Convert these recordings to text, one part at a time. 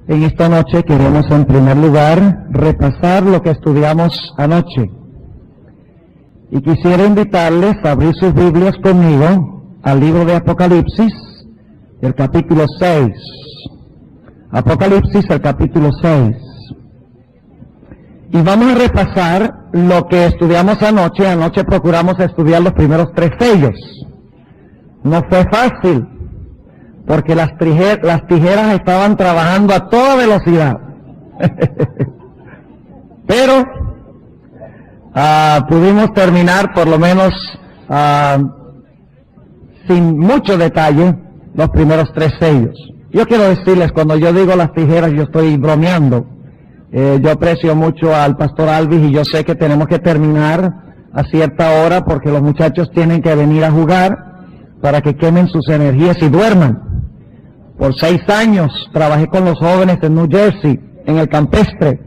En esta noche queremos en primer lugar repasar lo que estudiamos anoche. Y quisiera invitarles a abrir sus Biblias conmigo al libro de Apocalipsis, el capítulo 6. Apocalipsis, el capítulo 6. Y vamos a repasar lo que estudiamos anoche. Anoche procuramos estudiar los primeros 3 sellos. No fue fácil, porque las tijeras estaban trabajando a toda velocidad. Pero pudimos terminar por lo menos sin mucho detalle los primeros 3 sellos. Yo quiero decirles, cuando yo digo las tijeras, yo estoy bromeando. Yo aprecio mucho al pastor Alvis y yo sé que tenemos que terminar a cierta hora porque los muchachos tienen que venir a jugar para que quemen sus energías y duerman. Por 6 años trabajé con los jóvenes en New Jersey, en el campestre.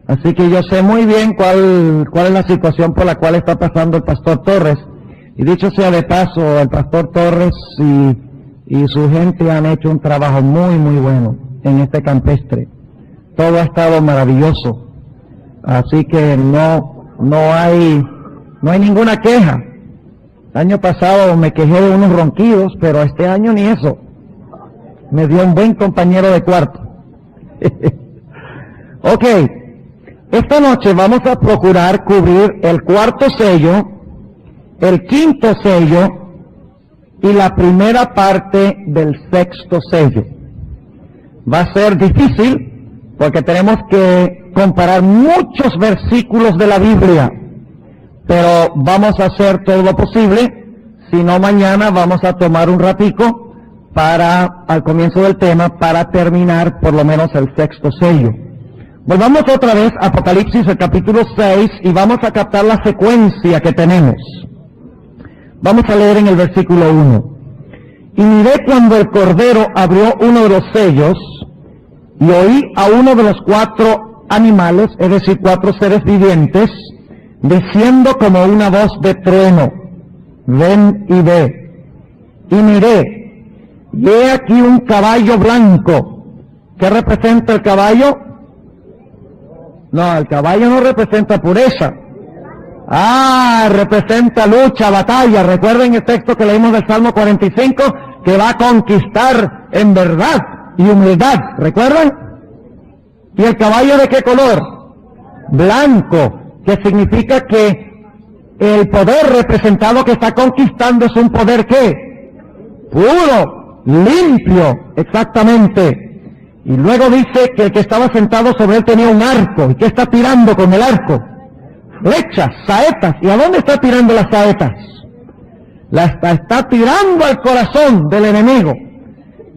Así que yo sé muy bien cuál es la situación por la cual está pasando el pastor Torres. Y dicho sea de paso, el pastor Torres y su gente han hecho un trabajo muy, muy bueno en este campestre. Todo ha estado maravilloso. Así que no hay ninguna queja. El año pasado me quejé de unos ronquidos, pero este año ni eso. Me dio un buen compañero de cuarto. Ok, esta noche vamos a procurar cubrir el 4º sello, el 5º sello y la primera parte del 6º sello. Va a ser difícil porque tenemos que comparar muchos versículos de la Biblia, pero vamos a hacer todo lo posible. Si no, mañana vamos a tomar un ratico al comienzo del tema, para terminar por lo menos el 6º sello. Volvamos otra vez a Apocalipsis, el capítulo 6, y vamos a captar la secuencia que tenemos. Vamos a leer en el versículo 1. Y miré cuando el Cordero abrió uno de los sellos, y oí a uno de los 4 animales, es decir, 4 seres vivientes, diciendo como una voz de trueno: ven y ve. Y miré, y he aquí un caballo blanco. ¿Qué representa el caballo? No, el caballo no representa pureza. Representa lucha, batalla. Recuerden el texto que leímos del Salmo 45, que va a conquistar en verdad y humildad. ¿Recuerdan? ¿Y el caballo de qué color? Blanco, que significa que el poder representado que está conquistando es un poder ¿qué? Puro, limpio, exactamente. Y luego dice que el que estaba sentado sobre él tenía un arco. ¿Y qué está tirando con el arco? Flechas, saetas. ¿Y a dónde está tirando las saetas? Está tirando al corazón del enemigo.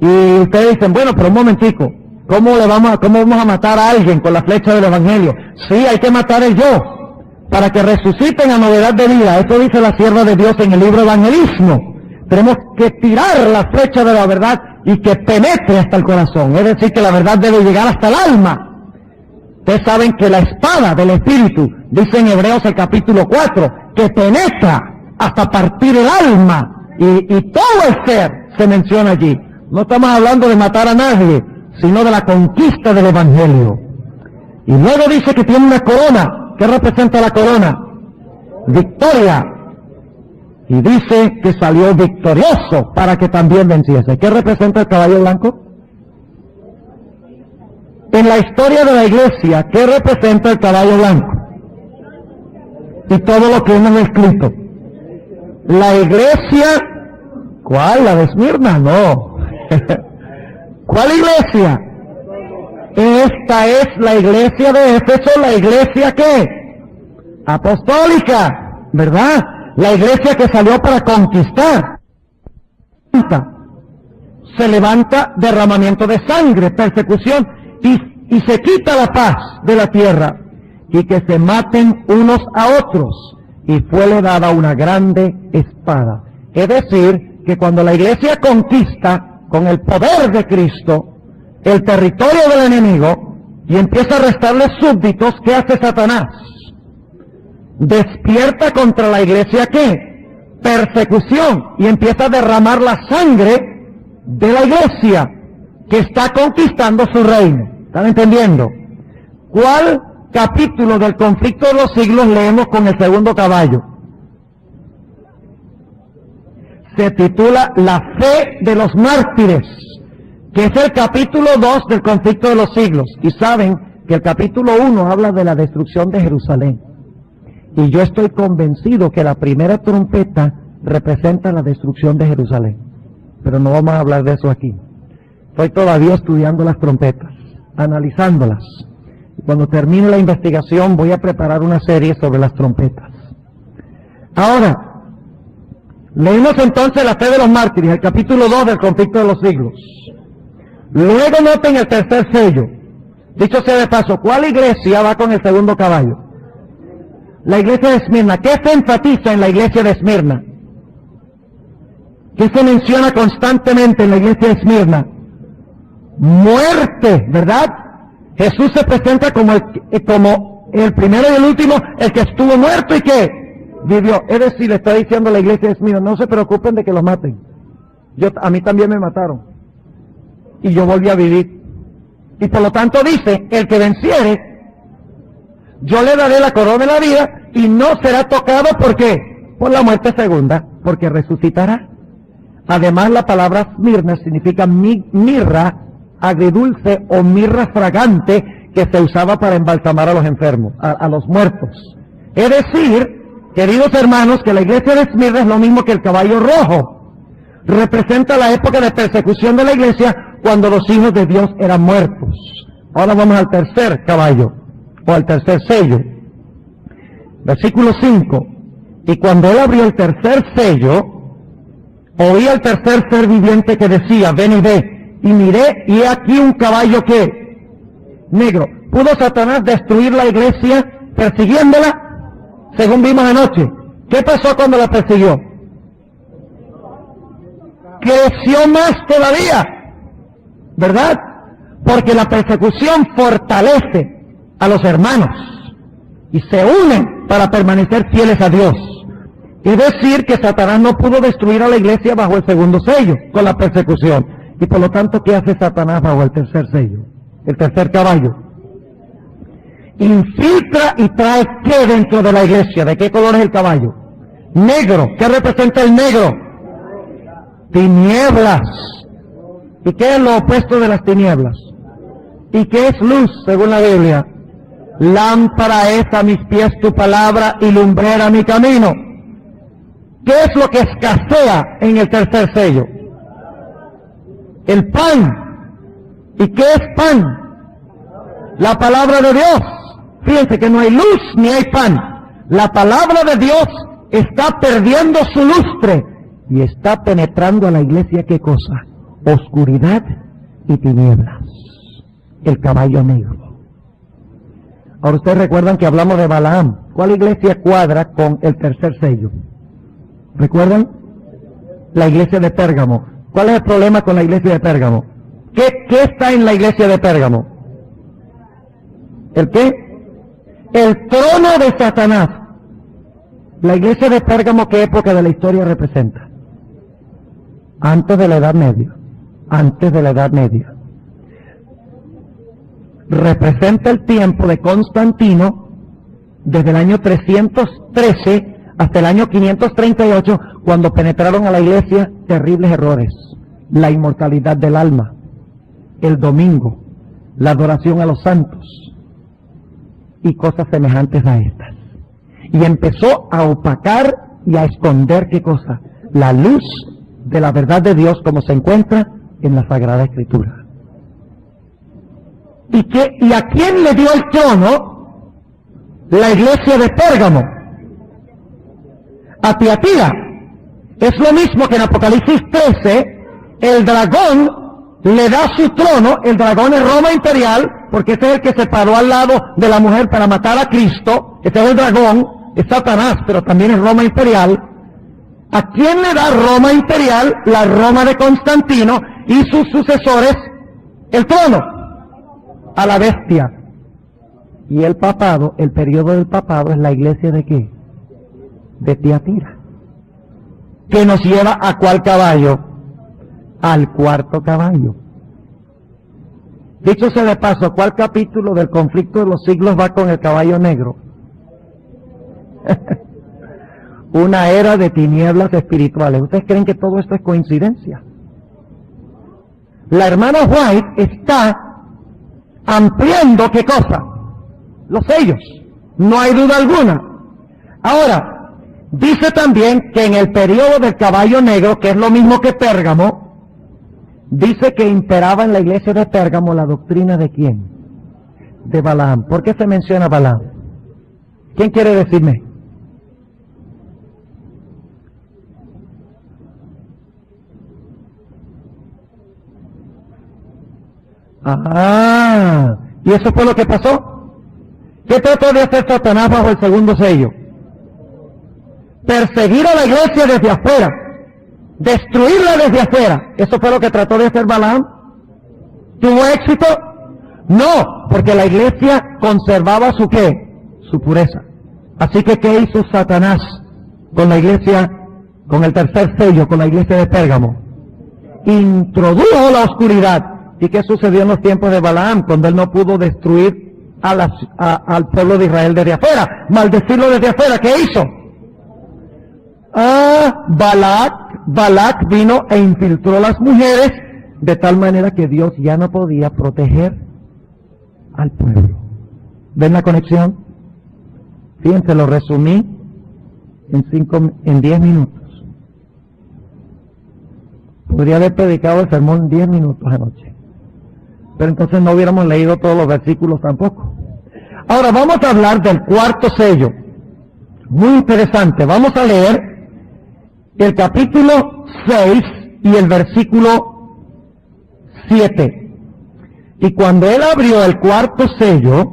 Y ustedes dicen, bueno, pero un momentico, ¿cómo vamos a matar a alguien con la flecha del evangelio? Sí, hay que matar el yo, para que resuciten a novedad de vida. Eso dice la sierva de Dios en el libro Evangelismo. Tenemos que tirar la flecha de la verdad y que penetre hasta el corazón. Es decir, que la verdad debe llegar hasta el alma. Ustedes saben que la espada del Espíritu, dice en Hebreos el capítulo 4, que penetra hasta partir el alma. Y todo el ser se menciona allí. No estamos hablando de matar a nadie, sino de la conquista del Evangelio. Y luego dice que tiene una corona. ¿Qué representa la corona? Victoria. Y dice que salió victorioso para que también venciese. ¿Qué representa el caballo blanco? En la historia de la iglesia, ¿qué representa el caballo blanco? Y todo lo que hemos escrito. La iglesia, ¿cuál? ¿La de Esmirna? No. ¿Cuál iglesia? Esta es la iglesia de Éfeso, la iglesia ¿qué? Apostólica, ¿verdad? La iglesia que salió para conquistar. Se levanta derramamiento de sangre, persecución, y se quita la paz de la tierra, y que se maten unos a otros, y fuele dada una grande espada. Es decir, que cuando la iglesia conquista con el poder de Cristo el territorio del enemigo y empieza a restarle súbditos, ¿qué hace Satanás? Despierta contra la iglesia ¿qué? Persecución, y empieza a derramar la sangre de la iglesia que está conquistando su reino. ¿Están entendiendo? ¿Cuál capítulo del conflicto de los siglos leemos con el segundo caballo? Se titula La fe de los mártires, que es el capítulo 2 del conflicto de los siglos. Y saben que el capítulo 1 habla de la destrucción de Jerusalén. Y yo estoy convencido que la primera trompeta representa la destrucción de Jerusalén. Pero no vamos a hablar de eso aquí. Estoy todavía estudiando las trompetas, analizándolas. Y cuando termine la investigación voy a preparar una serie sobre las trompetas. Ahora, leímos entonces la fe de los mártires, el capítulo 2 del conflicto de los siglos. Luego noten el tercer sello. Dicho sea de paso, ¿cuál iglesia va con el segundo caballo? La iglesia de Esmirna. ¿Qué se enfatiza en la iglesia de Esmirna? ¿Qué se menciona constantemente en la iglesia de Esmirna? Muerte, ¿verdad? Jesús se presenta como el primero y el último, el que estuvo muerto y que vivió. Es decir, le está diciendo a la iglesia de Esmirna, no se preocupen de que los maten. A mí también me mataron. Y yo volví a vivir. Y por lo tanto dice, el que venciere, yo le daré la corona de la vida y no será tocado, ¿por qué? Por la muerte segunda, porque resucitará. Además, la palabra Esmirna significa mirra agridulce o mirra fragante que se usaba para embalsamar a los enfermos, a los muertos. Es decir, queridos hermanos, que la iglesia de Esmirna es lo mismo que el caballo rojo. Representa la época de persecución de la iglesia cuando los hijos de Dios eran muertos. Ahora vamos al tercer caballo, o al tercer sello. Versículo 5. Y cuando él abrió el tercer sello, oí al tercer ser viviente que decía, ven y ve. Y miré, y he aquí un caballo que, negro. ¿Pudo Satanás destruir la iglesia persiguiéndola? Según vimos anoche. ¿Qué pasó cuando la persiguió? Creció más todavía, ¿verdad? Porque la persecución fortalece a los hermanos y se unen para permanecer fieles a Dios. Es decir, que Satanás no pudo destruir a la iglesia bajo el segundo sello, con la persecución. Y por lo tanto, ¿qué hace Satanás bajo el tercer sello? El tercer caballo. Infiltra y trae ¿qué dentro de la iglesia? ¿De qué color es el caballo? Negro. ¿Qué representa el negro? Tinieblas. ¿Y qué es lo opuesto de las tinieblas? ¿Y qué es luz, según la Biblia? Lámpara es a mis pies tu palabra y lumbrera mi camino. ¿Qué es lo que escasea en el tercer sello? El pan. ¿Y qué es pan? La palabra de Dios. Fíjense que no hay luz ni hay pan. La palabra de Dios está perdiendo su lustre y está penetrando a la iglesia, ¿qué cosa? Oscuridad y tinieblas. El caballo negro. Ahora ustedes recuerdan que hablamos de Balaam. ¿Cuál iglesia cuadra con el tercer sello? ¿Recuerdan? La iglesia de Pérgamo. ¿Cuál es el problema con la iglesia de Pérgamo? ¿Qué está en la iglesia de Pérgamo? ¿El qué? El trono de Satanás. La iglesia de Pérgamo, ¿qué época de la historia representa? Antes de la Edad Media. Antes de la Edad Media. Representa el tiempo de Constantino desde el año 313 hasta el año 538, cuando penetraron a la iglesia terribles errores. La inmortalidad del alma, el domingo, la adoración a los santos y cosas semejantes a estas. Y empezó a opacar y a esconder, ¿qué cosa? La luz de la verdad de Dios como se encuentra en la Sagrada Escritura. ¿Y a quién le dio el trono? La iglesia de Pérgamo. A Tiatira. Es lo mismo que en Apocalipsis 13, el dragón le da su trono. El dragón es Roma imperial, porque ese es el que se paró al lado de la mujer para matar a Cristo. Ese es el dragón, es Satanás, pero también es Roma imperial. ¿A quién le da Roma imperial, la Roma de Constantino y sus sucesores, el trono? A la bestia. Y el papado, el periodo del papado es la iglesia de ¿qué? De Tiatira. Que nos lleva ¿a cuál caballo? Al cuarto caballo. Dicho sea de paso, ¿cuál capítulo del conflicto de los siglos va con el caballo negro? Una era de tinieblas espirituales. ¿Ustedes creen que todo esto es coincidencia? La hermana White está ampliando, ¿qué cosa? Los sellos. No hay duda alguna. Ahora, dice también que en el periodo del caballo negro, que es lo mismo que Pérgamo, dice que imperaba en la iglesia de Pérgamo la doctrina ¿de quién? De Balaam. ¿Por qué se menciona Balaam? ¿Quién quiere decirme? Ah, ¿y eso fue lo que pasó? ¿Qué trató de hacer Satanás bajo el segundo sello? Perseguir a la iglesia desde afuera, destruirla desde afuera. ¿Eso fue lo que trató de hacer Balaam? ¿Tuvo éxito? No, porque la iglesia conservaba su ¿qué? Su pureza. Así que ¿qué hizo Satanás con la iglesia, con el tercer sello, con la iglesia de Pérgamo? Introdujo la oscuridad. ¿Y qué sucedió en los tiempos de Balaam, cuando él no pudo destruir al pueblo de Israel desde afuera? Maldecirlo desde afuera. ¿Qué hizo? Balac vino e infiltró las mujeres, de tal manera que Dios ya no podía proteger al pueblo. ¿Ven la conexión? Fíjense, lo resumí en 10 minutos. Podría haber predicado el sermón 10 minutos anoche, pero entonces no hubiéramos leído todos los versículos tampoco. Ahora vamos a hablar del cuarto sello. Muy interesante. Vamos a leer el capítulo 6 y el versículo 7. Y cuando él abrió el cuarto sello,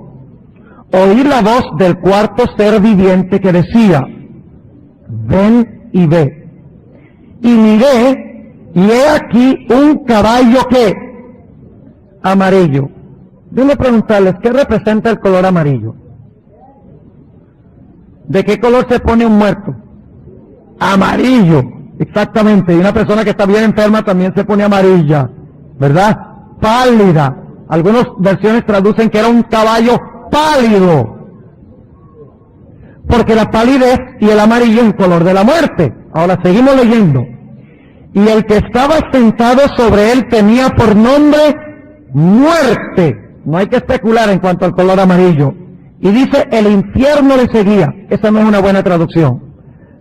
oí la voz del cuarto ser viviente que decía: ven y ve. Y miré, y he aquí un caballo que amarillo. Déjenme preguntarles, ¿qué representa el color amarillo? ¿De qué color se pone un muerto? Amarillo, exactamente. Y una persona que está bien enferma también se pone amarilla, ¿verdad? Pálida. Algunas versiones traducen que era un caballo pálido, porque la palidez y el amarillo es el color de la muerte. Ahora seguimos leyendo. Y el que estaba sentado sobre él tenía por nombre Muerte. No hay que especular en cuanto al color amarillo. Y dice, el infierno le seguía. Esa no es una buena traducción.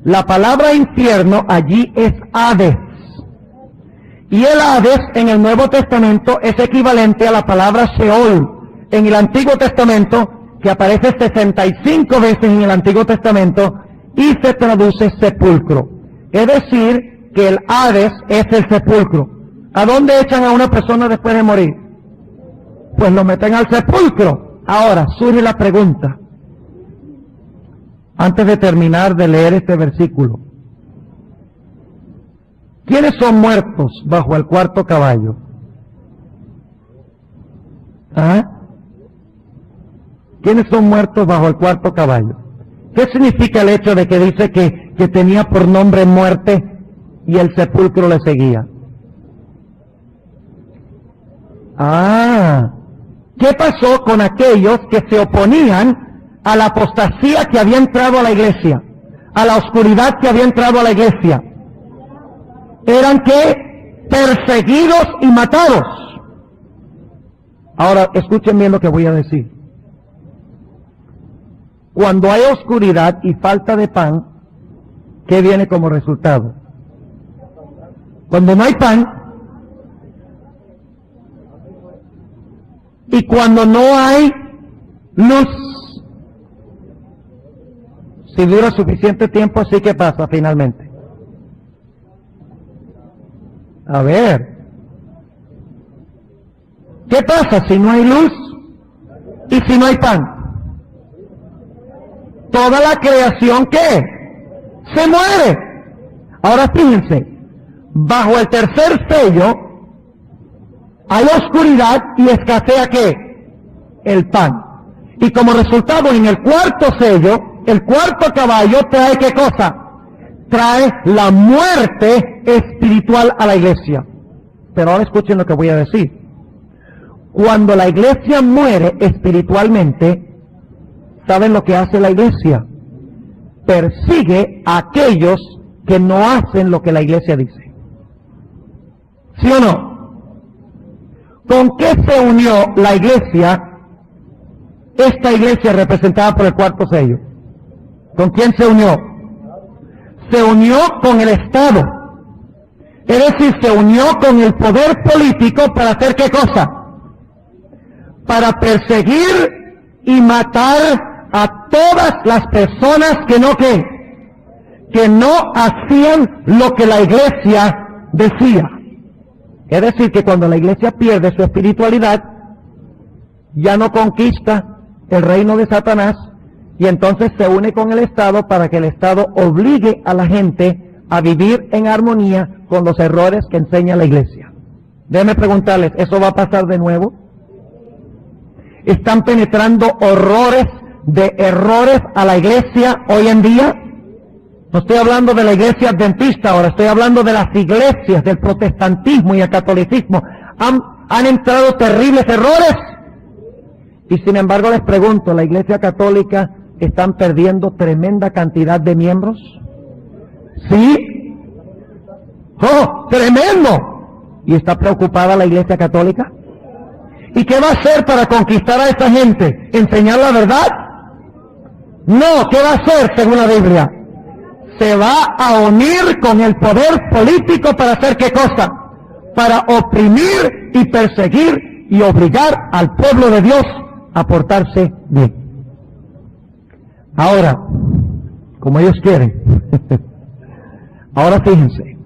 La palabra infierno allí es Hades. Y el Hades en el Nuevo Testamento es equivalente a la palabra Sheol en el Antiguo Testamento, que aparece 65 veces en el Antiguo Testamento y se traduce sepulcro. Es decir, que el Hades es el sepulcro. ¿A dónde echan a una persona después de morir? Pues lo meten al sepulcro. Ahora surge la pregunta, antes de terminar de leer este versículo: ¿quiénes son muertos bajo el cuarto caballo? ¿Ah? ¿Quiénes son muertos bajo el cuarto caballo? ¿Qué significa el hecho de que dice que tenía por nombre Muerte y el sepulcro le seguía? ¿Qué pasó con aquellos que se oponían a la apostasía que había entrado a la iglesia, a la oscuridad que había entrado a la iglesia? Eran ¿qué? Perseguidos y matados. Ahora escuchen bien lo que voy a decir. Cuando hay oscuridad y falta de pan, ¿qué viene como resultado? Cuando no hay pan, y cuando no hay luz, si dura suficiente tiempo, ¿sí qué pasa finalmente? A ver, ¿qué pasa si no hay luz y si no hay pan? Toda la creación, ¿qué? Se muere. Ahora fíjense, bajo el tercer sello hay oscuridad y escasea ¿qué? El pan. Y como resultado, en el cuarto sello, el cuarto caballo trae ¿qué cosa? Trae la muerte espiritual a la iglesia. Pero ahora escuchen lo que voy a decir. Cuando la iglesia muere espiritualmente, ¿saben lo que hace la iglesia? Persigue a aquellos que no hacen lo que la iglesia dice. ¿Sí o no? ¿Con qué se unió la iglesia, esta iglesia representada por el cuarto sello? ¿Con quién se unió? Se unió con el Estado. Es decir, se unió con el poder político para hacer ¿qué cosa? Para perseguir y matar a todas las personas que no hacían lo que la iglesia decía. Es decir, que cuando la iglesia pierde su espiritualidad, ya no conquista el reino de Satanás, y entonces se une con el Estado para que el Estado obligue a la gente a vivir en armonía con los errores que enseña la iglesia. Déjenme preguntarles, ¿eso va a pasar de nuevo? ¿Están penetrando horrores de errores a la iglesia hoy en día? No estoy hablando de la iglesia adventista ahora, estoy hablando de las iglesias del protestantismo y el catolicismo. ¿Han entrado terribles errores? Y sin embargo les pregunto, ¿la iglesia católica están perdiendo tremenda cantidad de miembros? ¿Sí? ¡Oh, tremendo! ¿Y está preocupada la iglesia católica? ¿Y qué va a hacer para conquistar a esta gente? ¿Enseñar la verdad? No, ¿qué va a hacer según la Biblia? Se va a unir con el poder político para hacer ¿qué cosa? Para oprimir y perseguir y obligar al pueblo de Dios a portarse bien. Ahora, como ellos quieren, ahora fíjense,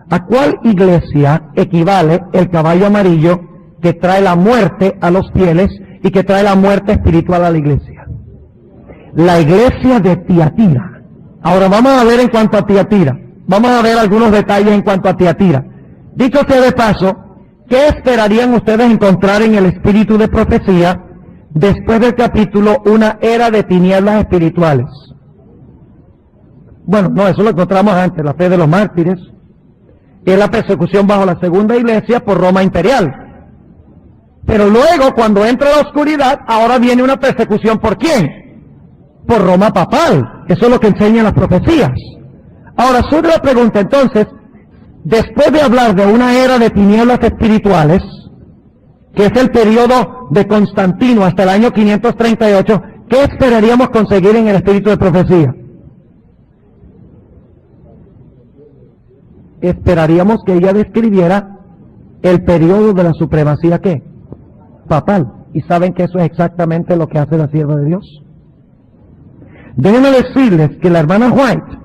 ¿a cuál iglesia equivale el caballo amarillo que trae la muerte a los fieles y que trae la muerte espiritual a la iglesia? La iglesia de Tiatira. Ahora vamos a ver en cuanto a Tiatira, vamos a ver algunos detalles en cuanto a Tiatira. Dicho sea de paso, ¿qué esperarían ustedes encontrar en el espíritu de profecía después del capítulo Una era de tinieblas espirituales? Bueno, no, eso lo encontramos antes, la fe de los mártires, es la persecución bajo la segunda iglesia por Roma imperial. Pero luego, cuando entra la oscuridad, ahora viene una persecución ¿por quién? Por Roma papal. Eso es lo que enseñan las profecías. Ahora surge la pregunta entonces, después de hablar de una era de tinieblas espirituales, que es el periodo de Constantino hasta el año 538, ¿qué esperaríamos conseguir en el espíritu de profecía? Esperaríamos que ella describiera el periodo de la supremacía ¿qué? Papal. ¿Y saben que eso es exactamente lo que hace la sierva de Dios? Déjenme decirles que la hermana White,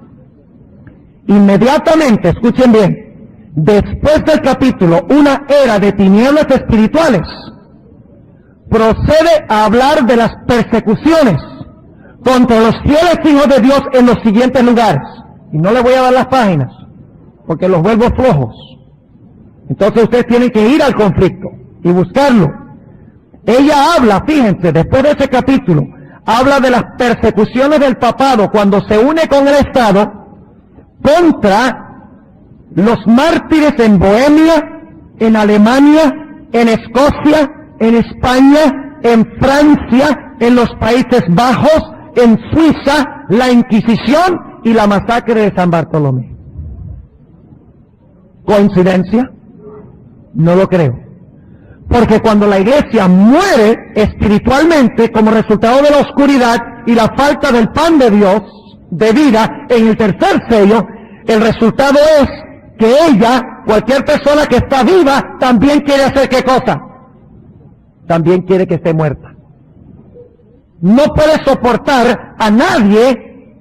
inmediatamente, escuchen bien, después del capítulo Una era de tinieblas espirituales, procede a hablar de las persecuciones contra los fieles hijos de Dios en los siguientes lugares. Y no les voy a dar las páginas, porque los vuelvo flojos. Entonces ustedes tienen que ir al conflicto y buscarlo. Ella habla, fíjense, después de ese capítulo, habla de las persecuciones del papado cuando se une con el Estado contra los mártires en Bohemia, en Alemania, en Escocia, en España, en Francia, en los Países Bajos, en Suiza, la Inquisición y la masacre de San Bartolomé. ¿Coincidencia? No lo creo. Porque cuando la iglesia muere espiritualmente como resultado de la oscuridad y la falta del pan de Dios, de vida, en el tercer sello, el resultado es que ella, cualquier persona que está viva, también quiere hacer ¿qué cosa? También quiere que esté muerta. No puede soportar a nadie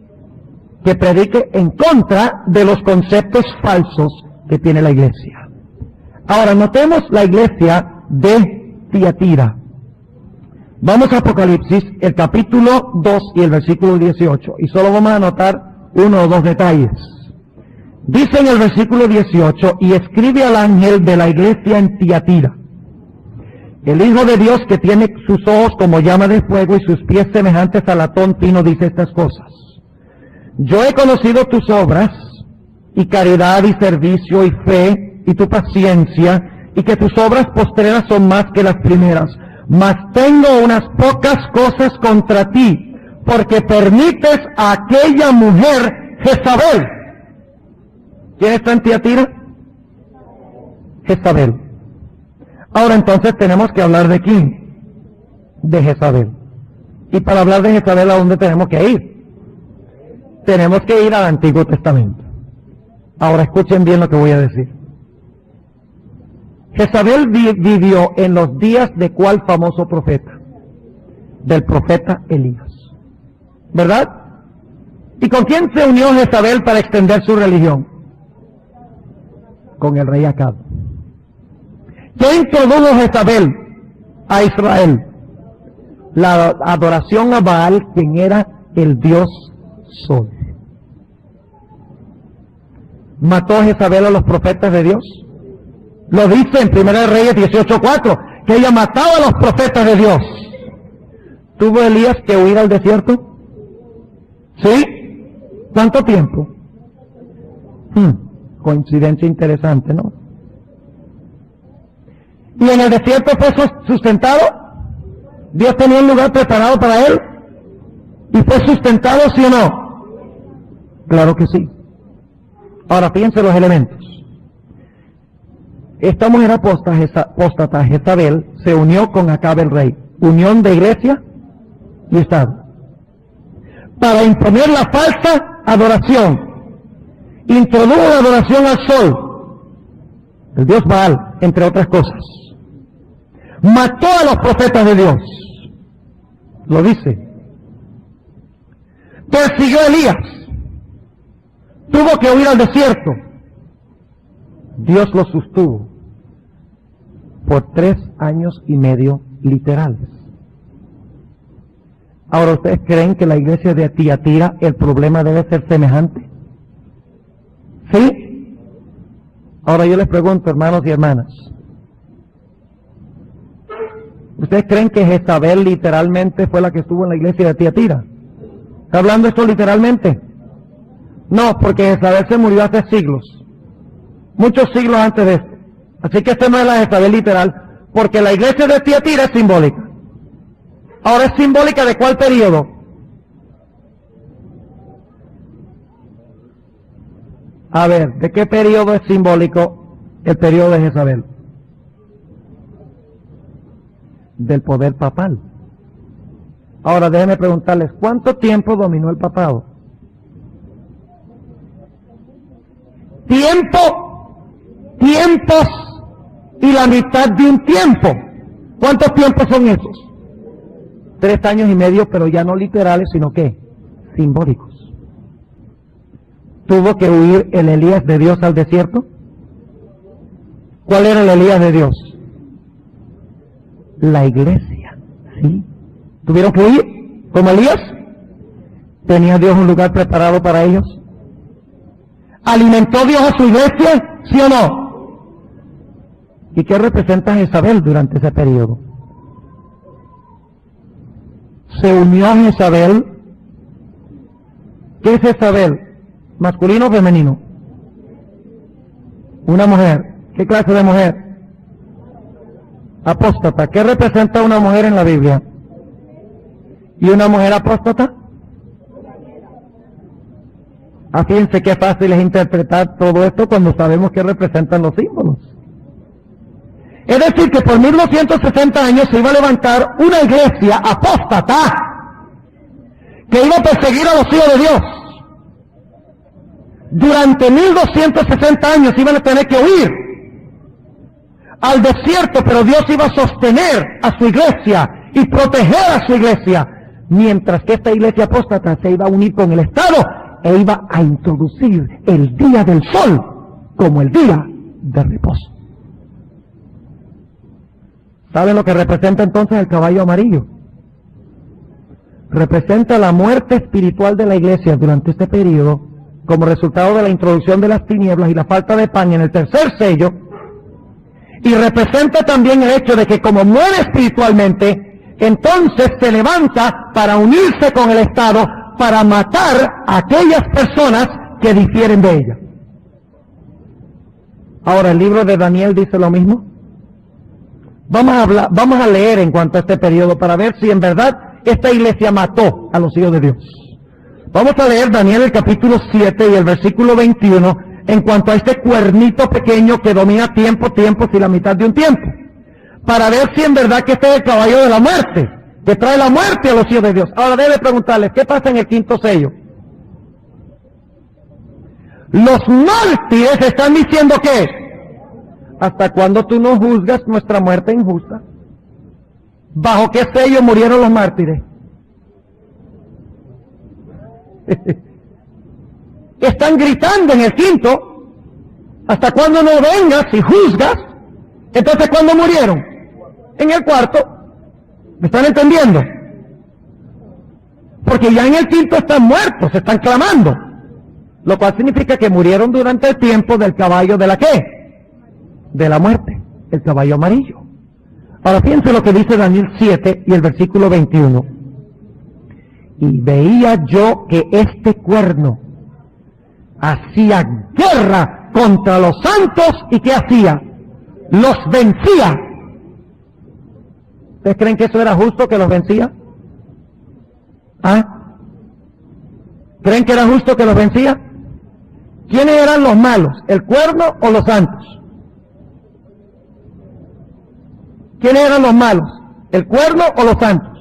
que predique en contra de los conceptos falsos que tiene la iglesia. Ahora, notemos la iglesia de Tiatira. Vamos a Apocalipsis, el capítulo 2 y el versículo 18, y solo vamos a anotar uno o dos detalles. Dice en el versículo 18, y escribe al ángel de la iglesia en Tiatira: el Hijo de Dios, que tiene sus ojos como llama de fuego y sus pies semejantes a latón fino, dice estas cosas: yo he conocido tus obras, y caridad, y servicio, y fe, y tu paciencia, y que tus obras postreras son más que las primeras. Mas tengo unas pocas cosas contra ti, porque permites a aquella mujer Jezabel. ¿Quién está en Tiatira? Jezabel. Ahora entonces tenemos que hablar de quién, de Jezabel. Y para hablar de Jezabel, ¿a dónde tenemos que ir? Tenemos que ir al Antiguo Testamento. Ahora escuchen bien lo que voy a decir. Jezabel vivió en los días de ¿cuál famoso profeta? Del profeta Elías. ¿Verdad? ¿Y con quién se unió Jezabel para extender su religión? Con el rey Acab. ¿Qué introdujo Jezabel a Israel? La adoración a Baal, quien era el dios Sol. ¿Mató Jezabel a los profetas de Dios? Lo dice en 1 Reyes 18:4, que ella mataba a los profetas de Dios. ¿Tuvo Elías que huir al desierto? ¿Sí? ¿Cuánto tiempo? Coincidencia interesante, ¿no? ¿Y en el desierto fue sustentado? ¿Dios tenía un lugar preparado para él? ¿Y fue sustentado, sí o no? Claro que sí. Ahora fíjense los elementos. Esta mujer apóstata, Jezabel, se unió con Acab el rey. Unión de iglesia y Estado. Para imponer la falsa adoración. Introdujo la adoración al sol, el dios Baal, entre otras cosas. Mató a los profetas de Dios. Lo dice. Persiguió a Elías. Tuvo que huir al desierto. Dios lo sostuvo por 3 años y medio literales. Ahora, ¿ustedes creen que la iglesia de Tiatira el problema debe ser semejante? ¿Sí? Ahora yo les pregunto, hermanos y hermanas, ¿ustedes creen que Jezabel literalmente fue la que estuvo en la iglesia de Tiatira? ¿Está hablando esto literalmente? No, porque Jezabel se murió hace siglos. Muchos siglos antes de esto. Así que esta no es la Jezabel literal, porque la iglesia de Tiatira es simbólica. Ahora, ¿es simbólica de cuál periodo? A ver, ¿de qué periodo es simbólico el periodo de Jezabel? Del poder papal. Ahora, déjenme preguntarles, ¿cuánto tiempo dominó el papado? Tiempos y la mitad de un tiempo. ¿Cuántos tiempos son esos? 3 años y medio, pero ya no literales, sino que simbólicos. ¿Tuvo que huir el Elías de Dios al desierto? ¿Cuál era el Elías de Dios? La iglesia, ¿sí? ¿Tuvieron que huir como Elías? ¿Tenía Dios un lugar preparado para ellos? ¿Alimentó Dios a su iglesia? ¿Sí o no? ¿Y qué representa Jezabel durante ese periodo? Se unió a Jezabel. ¿Qué es Jezabel? ¿Masculino o femenino? Una mujer. ¿Qué clase de mujer? Apóstata. ¿Qué representa una mujer en la Biblia? ¿Y una mujer apóstata? Fíjense qué fácil es interpretar todo esto cuando sabemos qué representan los símbolos. Es decir, que por 1260 años se iba a levantar una iglesia apóstata que iba a perseguir a los hijos de Dios. Durante 1260 años iban a tener que huir al desierto, pero Dios iba a sostener a su iglesia y proteger a su iglesia, mientras que esta iglesia apóstata se iba a unir con el Estado e iba a introducir el día del sol como el día de reposo. ¿Saben lo que representa entonces el caballo amarillo? Representa la muerte espiritual de la iglesia durante este periodo, como resultado de la introducción de las tinieblas y la falta de pan en el tercer sello, y representa también el hecho de que como muere espiritualmente, entonces se levanta para unirse con el Estado, para matar a aquellas personas que difieren de ella. Ahora, ¿el libro de Daniel dice lo mismo? Vamos a leer en cuanto a este periodo para ver si en verdad esta iglesia mató a los hijos de Dios. Vamos a leer Daniel el capítulo 7 y el versículo 21 en cuanto a este cuernito pequeño que domina tiempos y la mitad de un tiempo, para ver si en verdad que este es el caballo de la muerte, que trae la muerte a los hijos de Dios. Ahora debe preguntarles, ¿qué pasa en el quinto sello? Los mártires están diciendo que ¿hasta cuándo tú no juzgas nuestra muerte injusta? ¿Bajo qué sello murieron los mártires? Están gritando en el quinto, ¿hasta cuándo no vengas y juzgas? Entonces, ¿cuándo murieron? En el cuarto. ¿Me están entendiendo? Porque ya en el quinto están muertos, están clamando. Lo cual significa que murieron durante el tiempo del caballo de la ¿qué? De la muerte, el caballo amarillo. Ahora fíjense lo que dice Daniel 7 y el versículo 21. Y veía yo que este cuerno hacía guerra contra los santos y ¿qué hacía? Los vencía. ¿Ustedes creen que eso era justo, que los vencía? ¿Ah? ¿Creen que era justo que los vencía? ¿Quiénes eran los malos? ¿El cuerno o los santos? ¿Quiénes eran los malos? ¿El cuerno o los santos?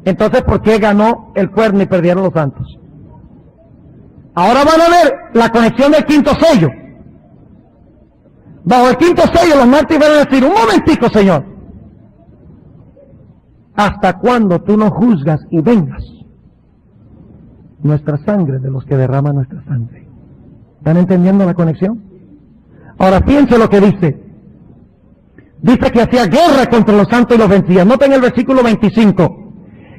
Entonces, ¿por qué ganó el cuerno y perdieron los santos? Ahora van a ver la conexión del quinto sello. Bajo el quinto sello los mártires van a decir, un momentico, Señor, ¿hasta cuándo tú no juzgas y vengas nuestra sangre de los que derraman nuestra sangre? ¿Están entendiendo la conexión? Ahora fíjense lo que dice. Dice que hacía guerra contra los santos y los vencía. Noten el versículo 25.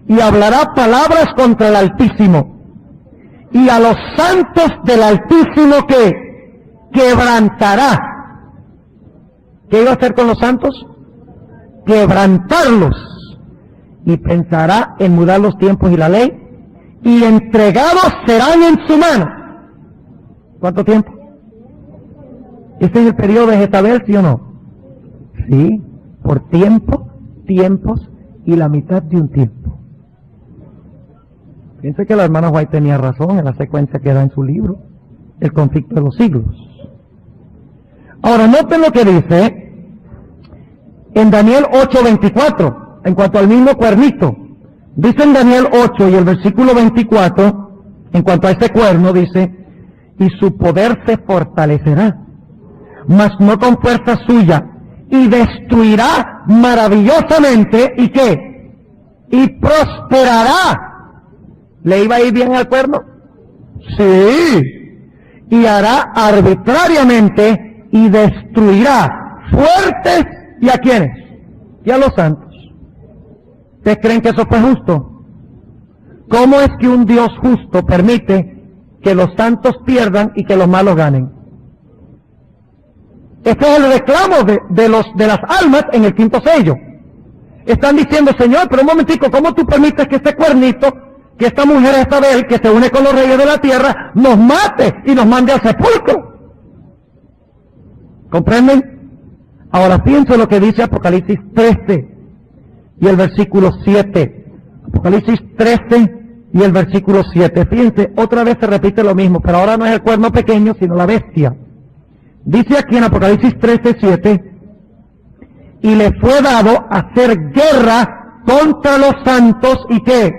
Y hablará palabras contra el Altísimo. Y a los santos del Altísimo que quebrantará. ¿Qué iba a hacer con los santos? Quebrantarlos. Y pensará en mudar los tiempos y la ley. Y entregados serán en su mano. ¿Cuánto tiempo? ¿Este es el periodo de Jezabel, sí o no? Sí, por tiempo, tiempos y la mitad de un tiempo. Piense que la hermana White tenía razón en la secuencia que da en su libro, El conflicto de los siglos. Ahora, noten lo que dice en Daniel 8:24, en cuanto al mismo cuernito. Dice en Daniel 8 y el versículo 24, en cuanto a este cuerno, dice, y su poder se fortalecerá, mas no con fuerza suya, y destruirá maravillosamente, ¿y qué? Y prosperará. ¿Le iba a ir bien al cuerno? Sí. Y hará arbitrariamente y destruirá fuertes, ¿y a quiénes? Y a los santos. ¿Ustedes creen que eso fue justo? ¿Cómo es que un Dios justo permite que los santos pierdan y que los malos ganen? Este es el reclamo de las almas en el quinto sello. Están diciendo, Señor, pero un momentico, ¿cómo tú permites que este cuernito, que esta mujer Jezabel, que se une con los reyes de la tierra, nos mate y nos mande al sepulcro? ¿Comprenden? Ahora fíjense lo que dice Apocalipsis 13 y el versículo 7. Apocalipsis 13 y el versículo 7. Fíjense, otra vez se repite lo mismo, pero ahora no es el cuerno pequeño, sino la bestia. Dice aquí en Apocalipsis 13:7, y le fue dado hacer guerra contra los santos, ¿y qué?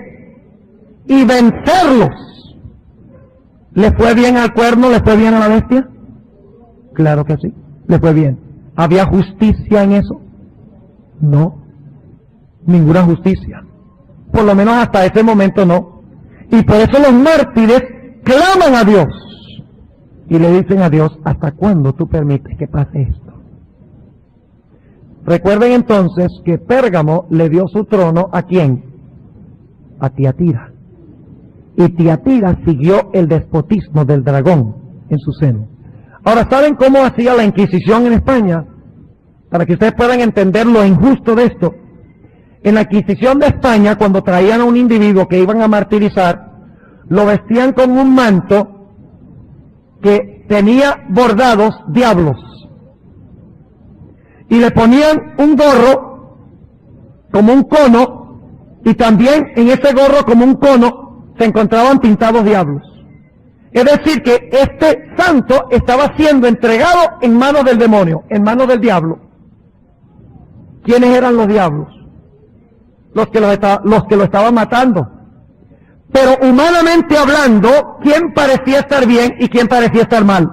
Y vencerlos. ¿Le fue bien al cuerno? ¿Le fue bien a la bestia? Claro que sí, le fue bien. ¿Había justicia en eso? No, ninguna justicia. Por lo menos hasta ese momento no. Y por eso los mártires claman a Dios. Y le dicen a Dios, ¿hasta cuándo tú permites que pase esto? Recuerden entonces que Pérgamo le dio su trono ¿a quién? A Tiatira. Y Tiatira siguió el despotismo del dragón en su seno. Ahora, ¿saben cómo hacía la Inquisición en España? Para que ustedes puedan entender lo injusto de esto. En la Inquisición de España, cuando traían a un individuo que iban a martirizar, lo vestían con un manto que tenía bordados diablos. y le ponían un gorro como un cono, y también en ese gorro como un cono se encontraban pintados diablos. Es decir, que este santo estaba siendo entregado en manos del demonio, en manos del diablo. ¿Quiénes eran los diablos? Los que lo estaban matando. Pero humanamente hablando, ¿quién parecía estar bien y quién parecía estar mal?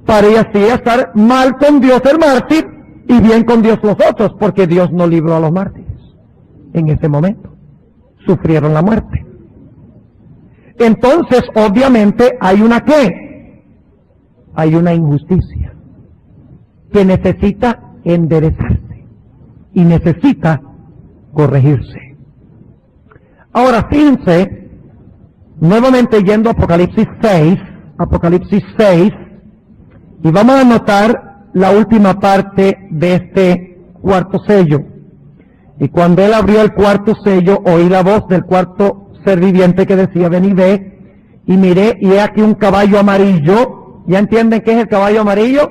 Parecía estar mal con Dios el mártir y bien con Dios los otros, porque Dios no libró a los mártires en ese momento. Sufrieron la muerte. Entonces, obviamente, hay una ¿qué? Hay una injusticia que necesita enderezarse y necesita corregirse. Ahora, fíjense, nuevamente yendo a Apocalipsis 6, y vamos a notar la última parte de este cuarto sello. Y cuando él abrió el cuarto sello, oí la voz del cuarto ser viviente que decía, ven y ve, y miré, y he aquí un caballo amarillo. ¿Ya entienden qué es el caballo amarillo?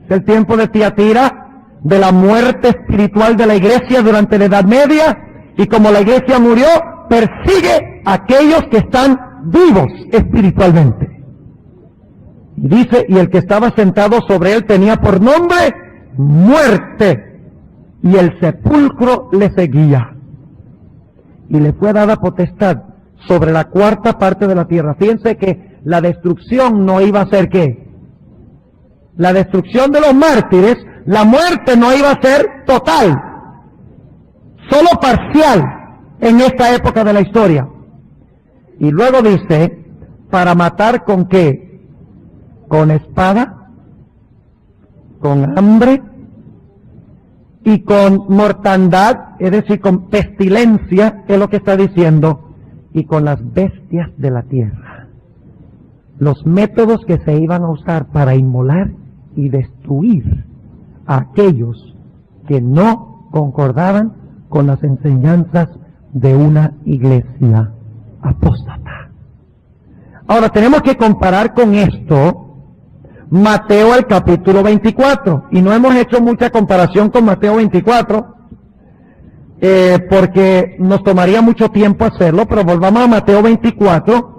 Es el tiempo de Tiatira, de la muerte espiritual de la iglesia durante la Edad Media, y como la iglesia murió, persigue a aquellos que están vivos espiritualmente. Y dice, y el que estaba sentado sobre él tenía por nombre muerte, y el sepulcro le seguía. Y le fue dada potestad sobre la cuarta parte de la tierra. Fíjense que la destrucción no iba a ser ¿qué? La destrucción de los mártires, la muerte no iba a ser total, solo parcial en esta época de la historia. Y luego dice, para matar ¿con qué? Con espada, con hambre y con mortandad, es decir, con pestilencia, es lo que está diciendo, y con las bestias de la tierra. Los métodos que se iban a usar para inmolar y destruir a aquellos que no concordaban con las enseñanzas de una iglesia apóstata. Ahora tenemos que comparar con esto Mateo el capítulo 24, y no hemos hecho mucha comparación con Mateo 24, porque nos tomaría mucho tiempo hacerlo, pero volvamos a Mateo 24,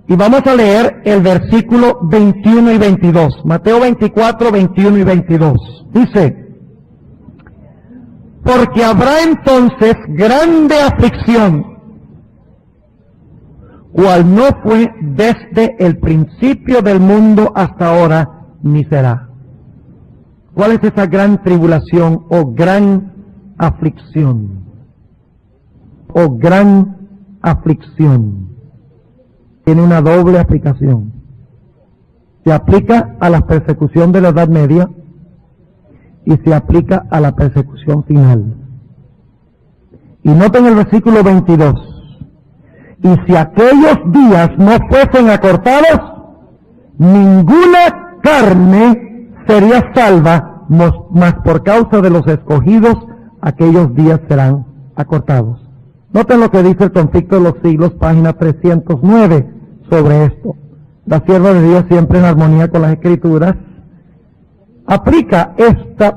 y vamos a leer el versículo 21 y 22. Mateo 24, 21 y 22. Dice, porque habrá entonces grande aflicción, cual no fue desde el principio del mundo hasta ahora, ni será. ¿Cuál es esa gran tribulación o gran aflicción? O gran aflicción. Tiene una doble aplicación. Se aplica a la persecución de la Edad Media y se aplica a la persecución final. Y noten el versículo 22. Y si aquellos días no fuesen acortados, ninguna carne sería salva, mas por causa de los escogidos, aquellos días serán acortados. Noten lo que dice el Conflicto de los Siglos, página 309, sobre esto. La sierva de Dios, siempre en armonía con las Escrituras, aplica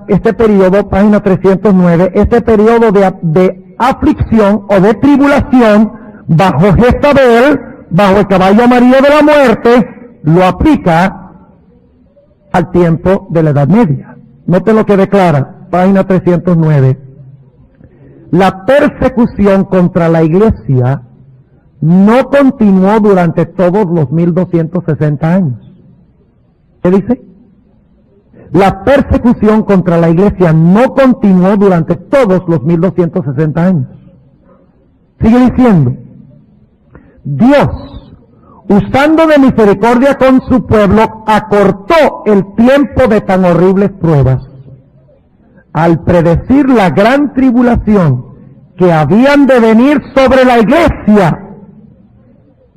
este periodo, página 309, este periodo de aflicción o de tribulación bajo Jezabel, bajo el caballo amarillo de la muerte, lo aplica al tiempo de la Edad Media. Noten lo que declara, página 309. La persecución contra la iglesia no continuó durante todos los 1260 años. ¿Qué dice? La persecución contra la iglesia no continuó durante todos los 1260 años. Sigue diciendo, Dios, usando de misericordia con su pueblo, acortó el tiempo de tan horribles pruebas. Al predecir la gran tribulación que habían de venir sobre la iglesia,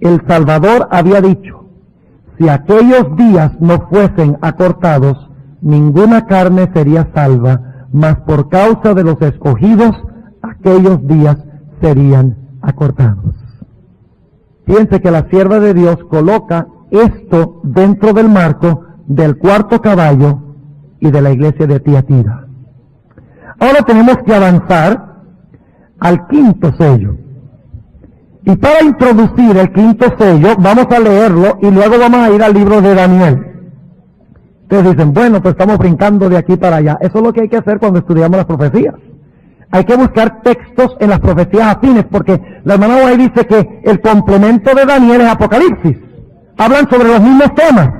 el Salvador había dicho, si aquellos días no fuesen acortados, ninguna carne sería salva, mas por causa de los escogidos, aquellos días serían acortados. Fíjense que la sierva de Dios coloca esto dentro del marco del cuarto caballo y de la iglesia de Tiatira. Ahora tenemos que avanzar al quinto sello. Y para introducir el quinto sello, vamos a leerlo y luego vamos a ir al libro de Daniel. Ustedes dicen, bueno, pues estamos brincando de aquí para allá. Eso es lo que hay que hacer cuando estudiamos las profecías. Hay que buscar textos en las profecías afines, porque la hermana White dice que el complemento de Daniel es Apocalipsis. Hablan sobre los mismos temas.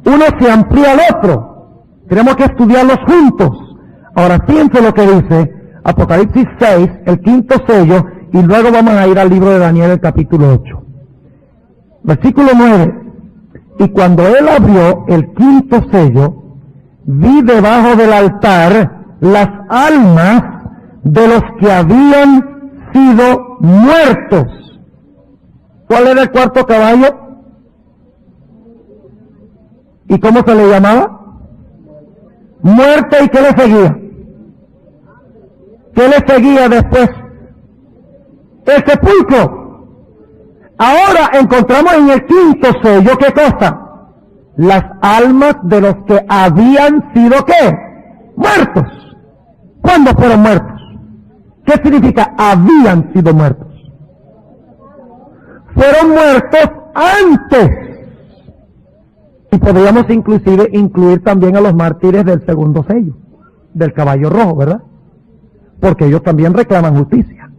Uno se amplía al otro. Tenemos que estudiarlos juntos. Ahora fíjense lo que dice Apocalipsis 6, el quinto sello, y luego vamos a ir al libro de Daniel, el capítulo 8. Versículo 9. Y cuando él abrió el quinto sello, vi debajo del altar las almas de los que habían sido muertos. ¿Cuál era el cuarto caballo? ¿Y cómo se le llamaba? Muerte. ¿Y qué le seguía? ¿Qué le seguía después? El sepulcro. Ahora encontramos en el quinto sello, ¿qué cosa? Las almas de los que habían sido, ¿qué? Muertos. ¿Cuándo fueron muertos? ¿Qué significa habían sido muertos? Fueron muertos antes. Y podríamos inclusive incluir también a los mártires del segundo sello, del caballo rojo, ¿verdad? Porque ellos también reclaman justicia,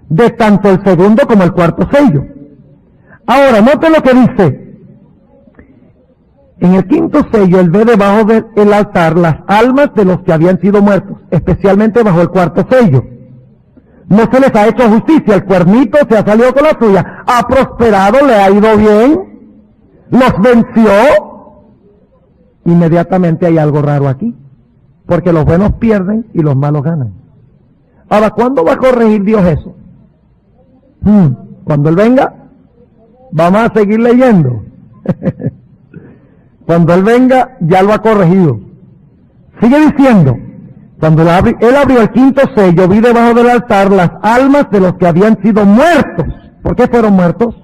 de tanto el segundo como el cuarto sello. Ahora, noten lo que dice. En el quinto sello, él ve debajo del altar las almas de los que habían sido muertos, especialmente bajo el cuarto sello. No se les ha hecho justicia, el cuernito se ha salido con la suya, ha prosperado, le ha ido bien, los venció. Inmediatamente hay algo raro aquí, porque los buenos pierden y los malos ganan. Ahora, ¿cuándo va a corregir Dios eso? Cuando Él venga. Vamos a seguir leyendo. Cuando Él venga, ya lo ha corregido. Sigue diciendo, cuando Él abrió el quinto sello, vi debajo del altar las almas de los que habían sido muertos. ¿Por qué fueron muertos?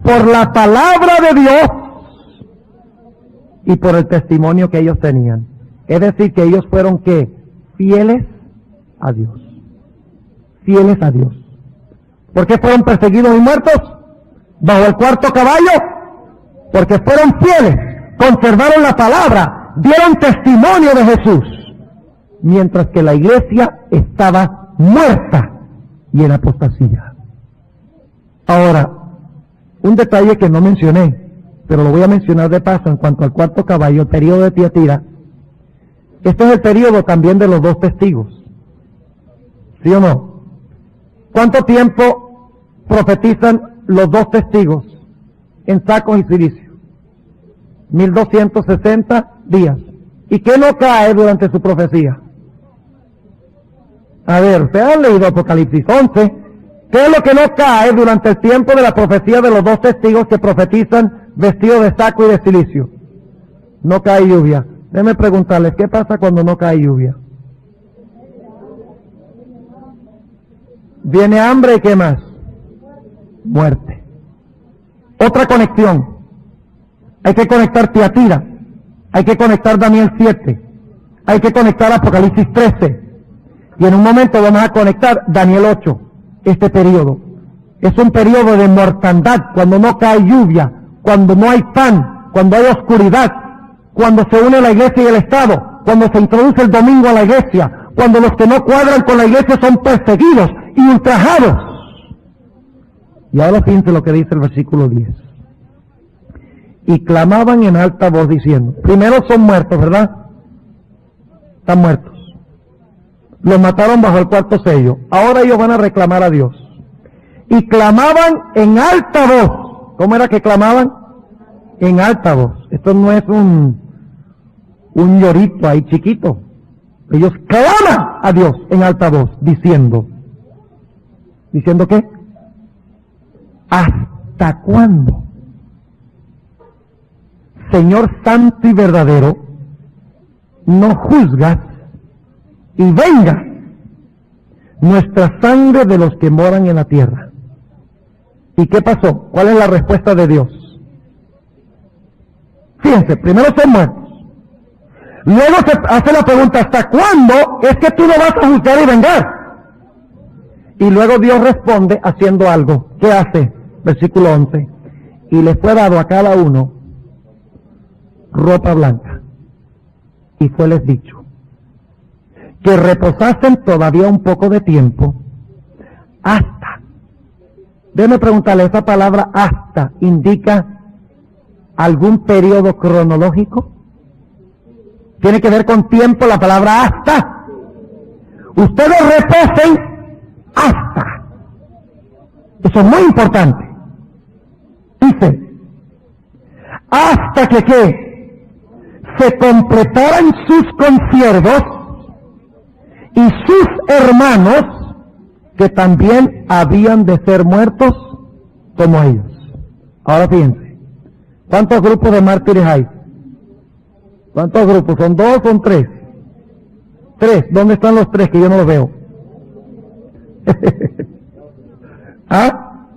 Por la palabra de Dios y por el testimonio que ellos tenían. Es decir, que ellos fueron, ¿qué? Fieles a Dios. Fieles a Dios. ¿Por qué fueron perseguidos y muertos? Bajo el cuarto caballo, porque fueron fieles, conservaron la palabra, dieron testimonio de Jesús, mientras que la iglesia estaba muerta y en apostasía. Ahora, un detalle que no mencioné, pero lo voy a mencionar de paso en cuanto al cuarto caballo, el periodo de Tiatira. Este es el periodo también de los dos testigos. ¿Sí o no? ¿Cuánto tiempo profetizan los dos testigos en sacos y cilicio? 1260 días. ¿Y qué no cae durante su profecía? A ver, ustedes han leído Apocalipsis 11. ¿Qué es lo que no cae durante el tiempo de la profecía de los dos testigos que profetizan vestidos de saco y de cilicio? No cae lluvia. Déjenme preguntarles, ¿qué pasa cuando no cae lluvia? Viene hambre y ¿qué más? Muerte. Otra conexión. Hay que conectar Tiatira. Hay que conectar Daniel 7. Hay que conectar Apocalipsis 13. Y en un momento vamos a conectar Daniel 8. Este periodo. Es un periodo de mortandad, cuando no cae lluvia, cuando no hay pan, cuando hay oscuridad, cuando se une la iglesia y el Estado, cuando se introduce el domingo a la iglesia, cuando los que no cuadran con la iglesia son perseguidos y ultrajados. Y ahora fíjense lo que dice el versículo 10. Y clamaban en alta voz diciendo, primero son muertos, ¿verdad? Están muertos. Los mataron bajo el cuarto sello. Ahora ellos van a reclamar a Dios. Y clamaban en alta voz. ¿Cómo era que clamaban? En alta voz. Esto no es un llorito ahí chiquito. Ellos claman a Dios en alta voz, diciendo. ¿Diciendo qué? ¿Hasta cuándo? Señor santo y verdadero, no juzgas y venga nuestra sangre de los que moran en la tierra. ¿Y qué pasó? ¿Cuál es la respuesta de Dios? Fíjense, primero son muertos. Luego se hace la pregunta, ¿hasta cuándo es que tú no vas a juzgar y vengar? Y luego Dios responde haciendo algo. ¿Qué hace? Versículo 11. Y les fue dado a cada uno ropa blanca. Y fue les dicho que reposasen todavía un poco de tiempo hasta. Déjeme preguntarle, ¿esa palabra hasta indica algún periodo cronológico? ¿Tiene que ver con tiempo la palabra hasta? Ustedes reposen hasta. Eso es muy importante. Dice, hasta que ¿qué? Se completaran sus consiervos y sus hermanos que también habían de ser muertos como ellos. Ahora fíjense, ¿cuántos grupos de mártires hay? ¿Cuántos grupos? ¿Son dos o son tres? Tres. ¿Dónde están los tres que yo no los veo? ¿Ah?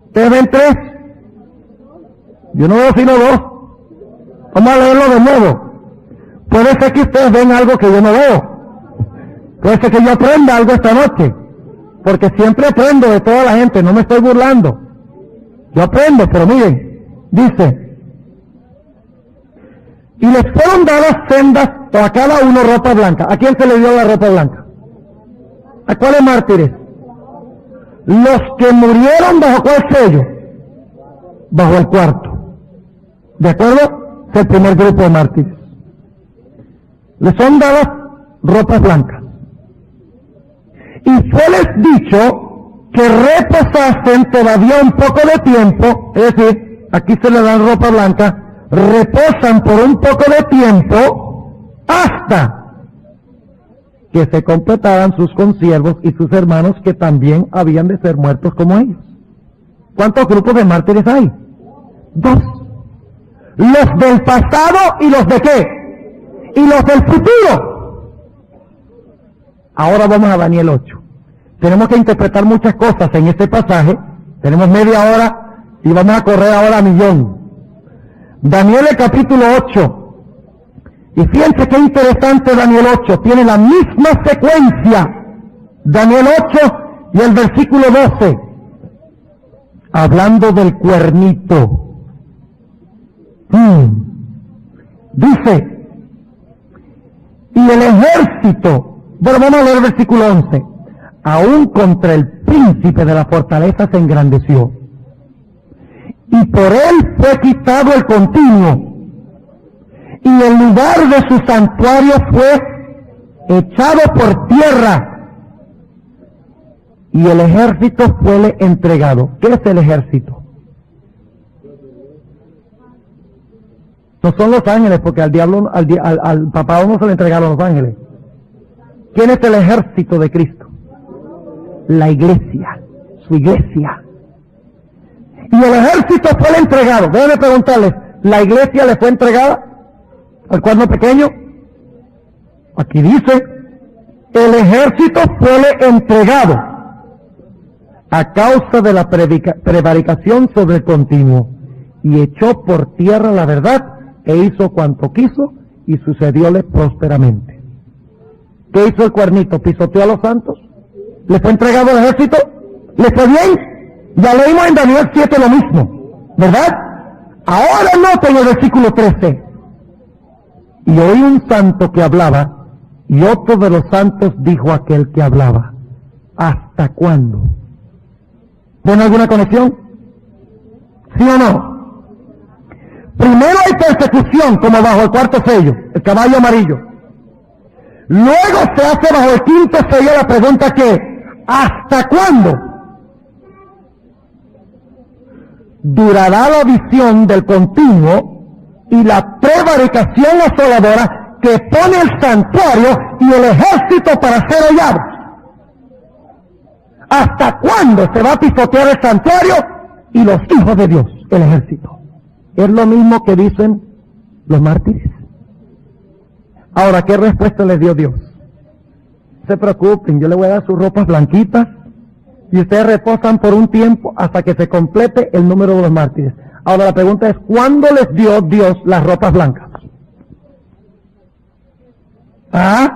¿Ustedes ven tres? Yo no veo sino dos. Vamos a leerlo de nuevo. Puede ser que ustedes ven algo que yo no veo. Puede ser que yo aprenda algo esta noche. Porque siempre aprendo de toda la gente, no me estoy burlando. Yo aprendo, pero miren, dice, y les fueron dadas sendas a cada uno ropa blanca. ¿A quién se le dio la ropa blanca? ¿A cuáles mártires? Los que murieron bajo cuál sello? Bajo el cuarto. ¿De acuerdo? Es el primer grupo de mártires. Les son dadas ropas blancas. Y fue-les dicho que reposasen todavía un poco de tiempo, es decir, aquí se le dan ropa blanca, reposan por un poco de tiempo hasta que se completaran sus consiervos y sus hermanos que también habían de ser muertos como ellos. ¿Cuántos grupos de mártires hay? Dos. Los del pasado y los de qué? Y los del futuro. Ahora vamos a Daniel 8. Tenemos que interpretar muchas cosas en este pasaje. Tenemos media hora y vamos a correr ahora a millón. Daniel el capítulo 8. Y fíjense qué interesante Daniel 8. Tiene la misma secuencia. Daniel 8 y el versículo 12. Hablando del cuernito. Dice, y el ejército, bueno, vamos a leer el versículo 11. Aún contra el príncipe de la fortaleza se engrandeció. Y por él fue quitado el continuo. Y el lugar de su santuario fue echado por tierra. Y el ejército fue entregado. ¿Qué es el ejército? No son los ángeles, porque al diablo, al papá no se le entregaron los ángeles. ¿Quién es el ejército de Cristo? La iglesia, su iglesia. Y el ejército fue entregado. Déjenme preguntarles, ¿la iglesia le fue entregada al cuerno pequeño? Aquí dice, el ejército fue entregado a causa de la prevaricación sobre el continuo, y echó por tierra la verdad, e hizo cuanto quiso, y sucedióle prósperamente. ¿Qué hizo el cuernito? ¿Pisoteó a los santos? ¿Le fue entregado al ejército? ¿Le fue bien? Ya leímos en Daniel 7 lo mismo, ¿verdad? Ahora noten el versículo 13. Y oí un santo que hablaba, y otro de los santos dijo a aquel que hablaba, ¿hasta cuándo? ¿Ven alguna conexión? ¿Sí o no? Primero hay persecución, como bajo el cuarto sello, el caballo amarillo. Luego se hace bajo el quinto sello la pregunta que, ¿hasta cuándo? Durará la visión del continuo y la prevaricación asoladora que pone el santuario y el ejército para ser hollados. ¿Hasta cuándo se va a pisotear el santuario y los hijos de Dios, el ejército? Es lo mismo que dicen los mártires. Ahora, ¿qué respuesta les dio Dios? No se preocupen, yo les voy a dar sus ropas blanquitas y ustedes reposan por un tiempo hasta que se complete el número de los mártires. Ahora la pregunta es, ¿cuándo les dio Dios las ropas blancas? ¿Ah?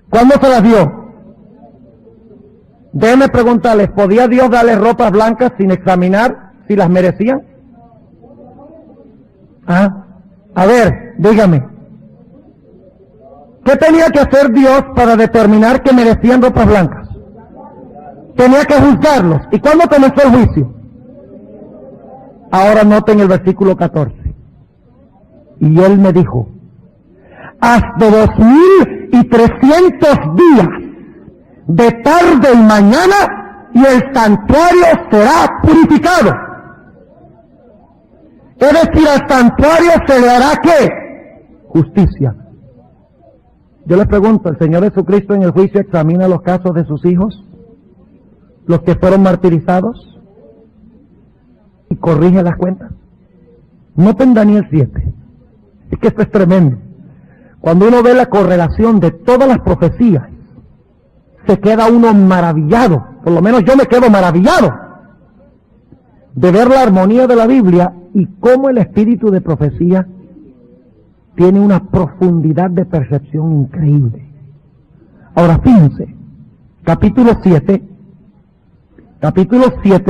¿Cuándo se las dio? Déjenme preguntarles, ¿podía Dios darles ropas blancas sin examinar si las merecían? ¿Ah? A ver, dígame. ¿Qué tenía que hacer Dios para determinar que merecían ropas blancas? Tenía que juzgarlos. ¿Y cuándo comenzó el juicio? Ahora noten el versículo 14. Y él me dijo, hasta 2300 días, de tarde y mañana, y el santuario será purificado. Es decir, al santuario se le hará ¿qué? Justicia. Yo les pregunto, ¿el Señor Jesucristo en el juicio examina los casos de sus hijos? Los que fueron martirizados, y corrige las cuentas. Noten Daniel 7. Es que esto es tremendo. Cuando uno ve la correlación de todas las profecías, se queda uno maravillado. Por lo menos yo me quedo maravillado de ver la armonía de la Biblia y cómo el espíritu de profecía tiene una profundidad de percepción increíble. Ahora fíjense, capítulo 7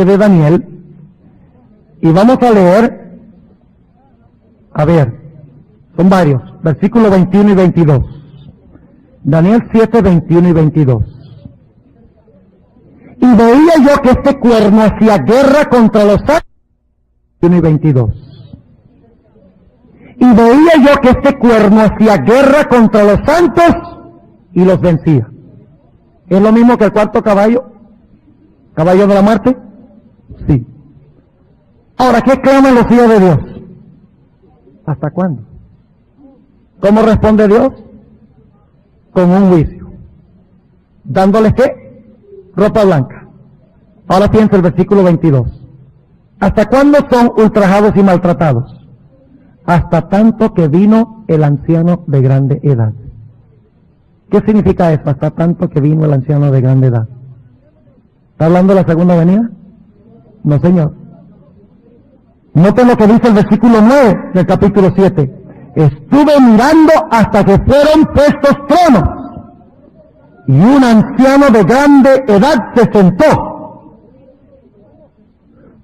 de Daniel, y vamos a leer, son varios, versículos 21 y 22. Daniel 7, 21 y 22. Y veía yo que este cuerno hacía guerra contra los santos, 21 y 22. Y veía yo que este cuerno hacía guerra contra los santos y los vencía. ¿Es lo mismo que el cuarto caballo? ¿Caballo de la muerte? Sí. Ahora, ¿qué claman los hijos de Dios? ¿Hasta cuándo? ¿Cómo responde Dios? Con un juicio. ¿Dándoles qué? Ropa blanca. Ahora piensa el versículo 22. ¿Hasta cuándo son ultrajados y maltratados? Hasta tanto que vino el anciano de grande edad. ¿Qué significa eso? Hasta tanto que vino el anciano de grande edad. ¿Está hablando de la segunda venida? No, señor. Noten lo que dice el versículo 9 del capítulo 7. Estuve mirando hasta que fueron puestos tronos, y un anciano de grande edad se sentó,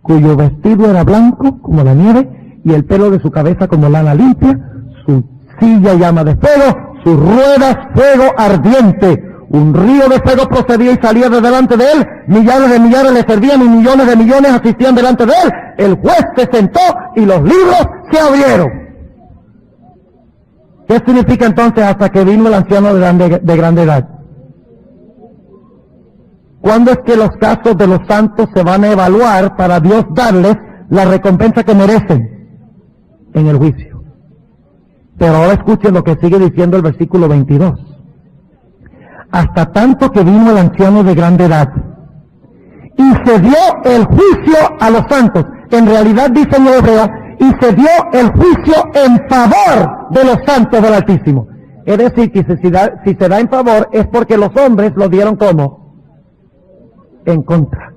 cuyo vestido era blanco como la nieve, y el pelo de su cabeza como lana limpia, su silla llama de fuego, sus ruedas fuego ardiente. Un río de fuego procedía y salía de delante de él, millares de millares le servían y millones de millones asistían delante de él. El juez se sentó y los libros se abrieron. ¿Qué significa entonces hasta que vino el anciano de grande edad? ¿Cuándo es que los casos de los santos se van a evaluar para Dios darles la recompensa que merecen? En el juicio. Pero ahora escuchen lo que sigue diciendo el versículo 22. Hasta tanto que vino el anciano de grande edad, y se dio el juicio a los santos. En realidad dice en hebreo, y se dio el juicio en favor de los santos del Altísimo. Es decir, que si se da en favor es porque los hombres lo dieron como en contra.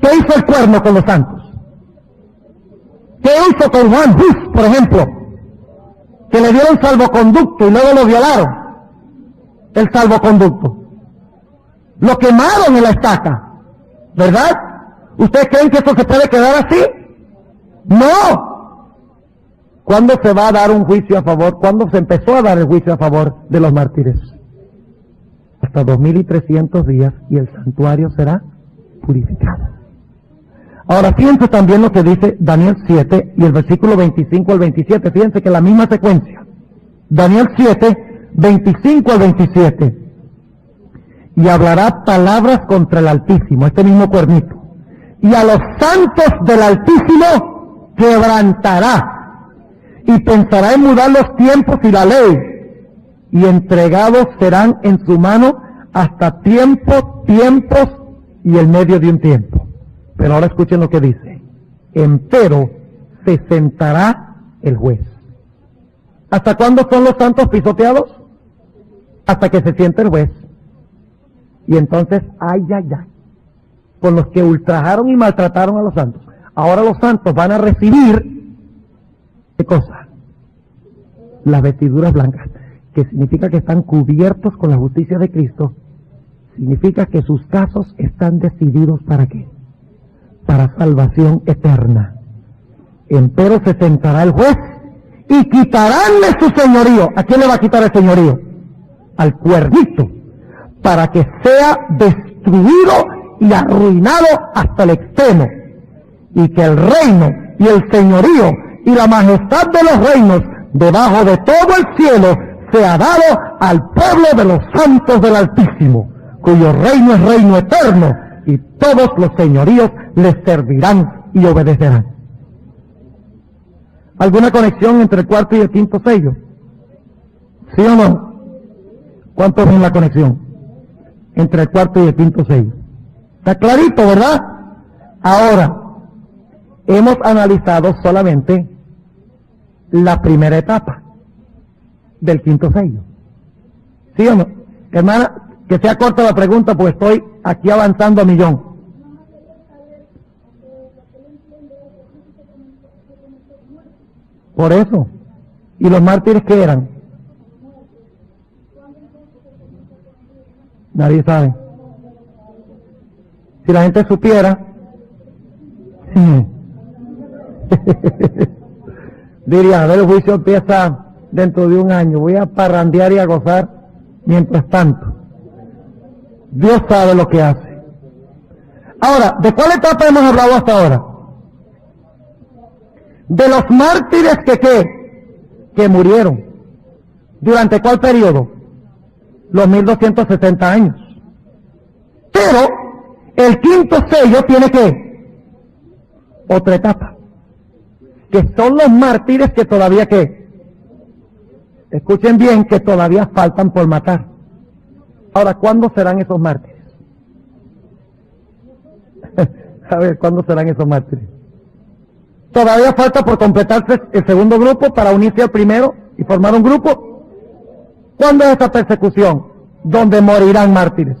¿Qué hizo el cuerno con los santos? ¿Qué hizo con Juan Hus, por ejemplo? Que le dieron salvoconducto y luego lo violaron. El salvoconducto. Lo quemaron en la estaca, ¿verdad? ¿Ustedes creen que esto se puede quedar así? ¡No! ¿Cuándo se va a dar un juicio a favor? ¿Cuándo se empezó a dar el juicio a favor de los mártires? Hasta 2300 días y el santuario será purificado. Ahora fíjense también lo que dice Daniel 7 y el versículo 25 al 27. Fíjense que la misma secuencia. Daniel 7, 25 al 27. Y hablará palabras contra el Altísimo, este mismo cuernito. Y a los santos del Altísimo quebrantará. Y pensará en mudar los tiempos y la ley. Y entregados serán en su mano hasta tiempos y el medio de un tiempo. Pero ahora escuchen lo que dice. Empero se sentará el juez. ¿Hasta cuándo son los santos pisoteados? Hasta que se siente el juez. Y entonces, con los que ultrajaron y maltrataron a los santos. Ahora los santos van a recibir, ¿qué cosa? Las vestiduras blancas. que significa que están cubiertos con la justicia de Cristo, significa que sus casos están decididos ¿para qué? Para salvación eterna. Empero se sentará el juez y quitaránle su señorío. ¿A quién le va a quitar el señorío? Al cuernito, para que sea destruido y arruinado hasta el extremo, y que el reino y el señorío y la majestad de los reinos debajo de todo el cielo sea dado al pueblo de los santos del Altísimo, cuyo reino es reino eterno, y todos los señoríos les servirán y obedecerán. ¿Alguna conexión entre el cuarto y el quinto sello? ¿Sí o no? ¿Cuántos ven la conexión entre el cuarto y el quinto sello? Está clarito, ¿verdad? Ahora, hemos analizado solamente la primera etapa del quinto sello. ¿Sí o no? Hermana, que sea corta la pregunta, pues estoy aquí avanzando a millón. Por eso. ¿Y los mártires qué eran? Nadie sabe. Si la gente supiera, diría, a ver, el juicio empieza dentro de un año, voy a parrandear y a gozar mientras tanto. Dios sabe lo que hace. Ahora, ¿de cuál etapa hemos hablado hasta ahora? De los mártires que murieron. ¿Durante cuál periodo? Los 1260 años. Pero el quinto sello tiene otra etapa, que son los mártires que todavía escuchen bien, que todavía faltan por matar. Ahora, ¿cuándo serán esos mártires? A ver, ¿cuándo serán esos mártires? Todavía falta por completarse el segundo grupo para unirse al primero y formar un grupo. ¿Cuándo es esa persecución? Donde morirán mártires.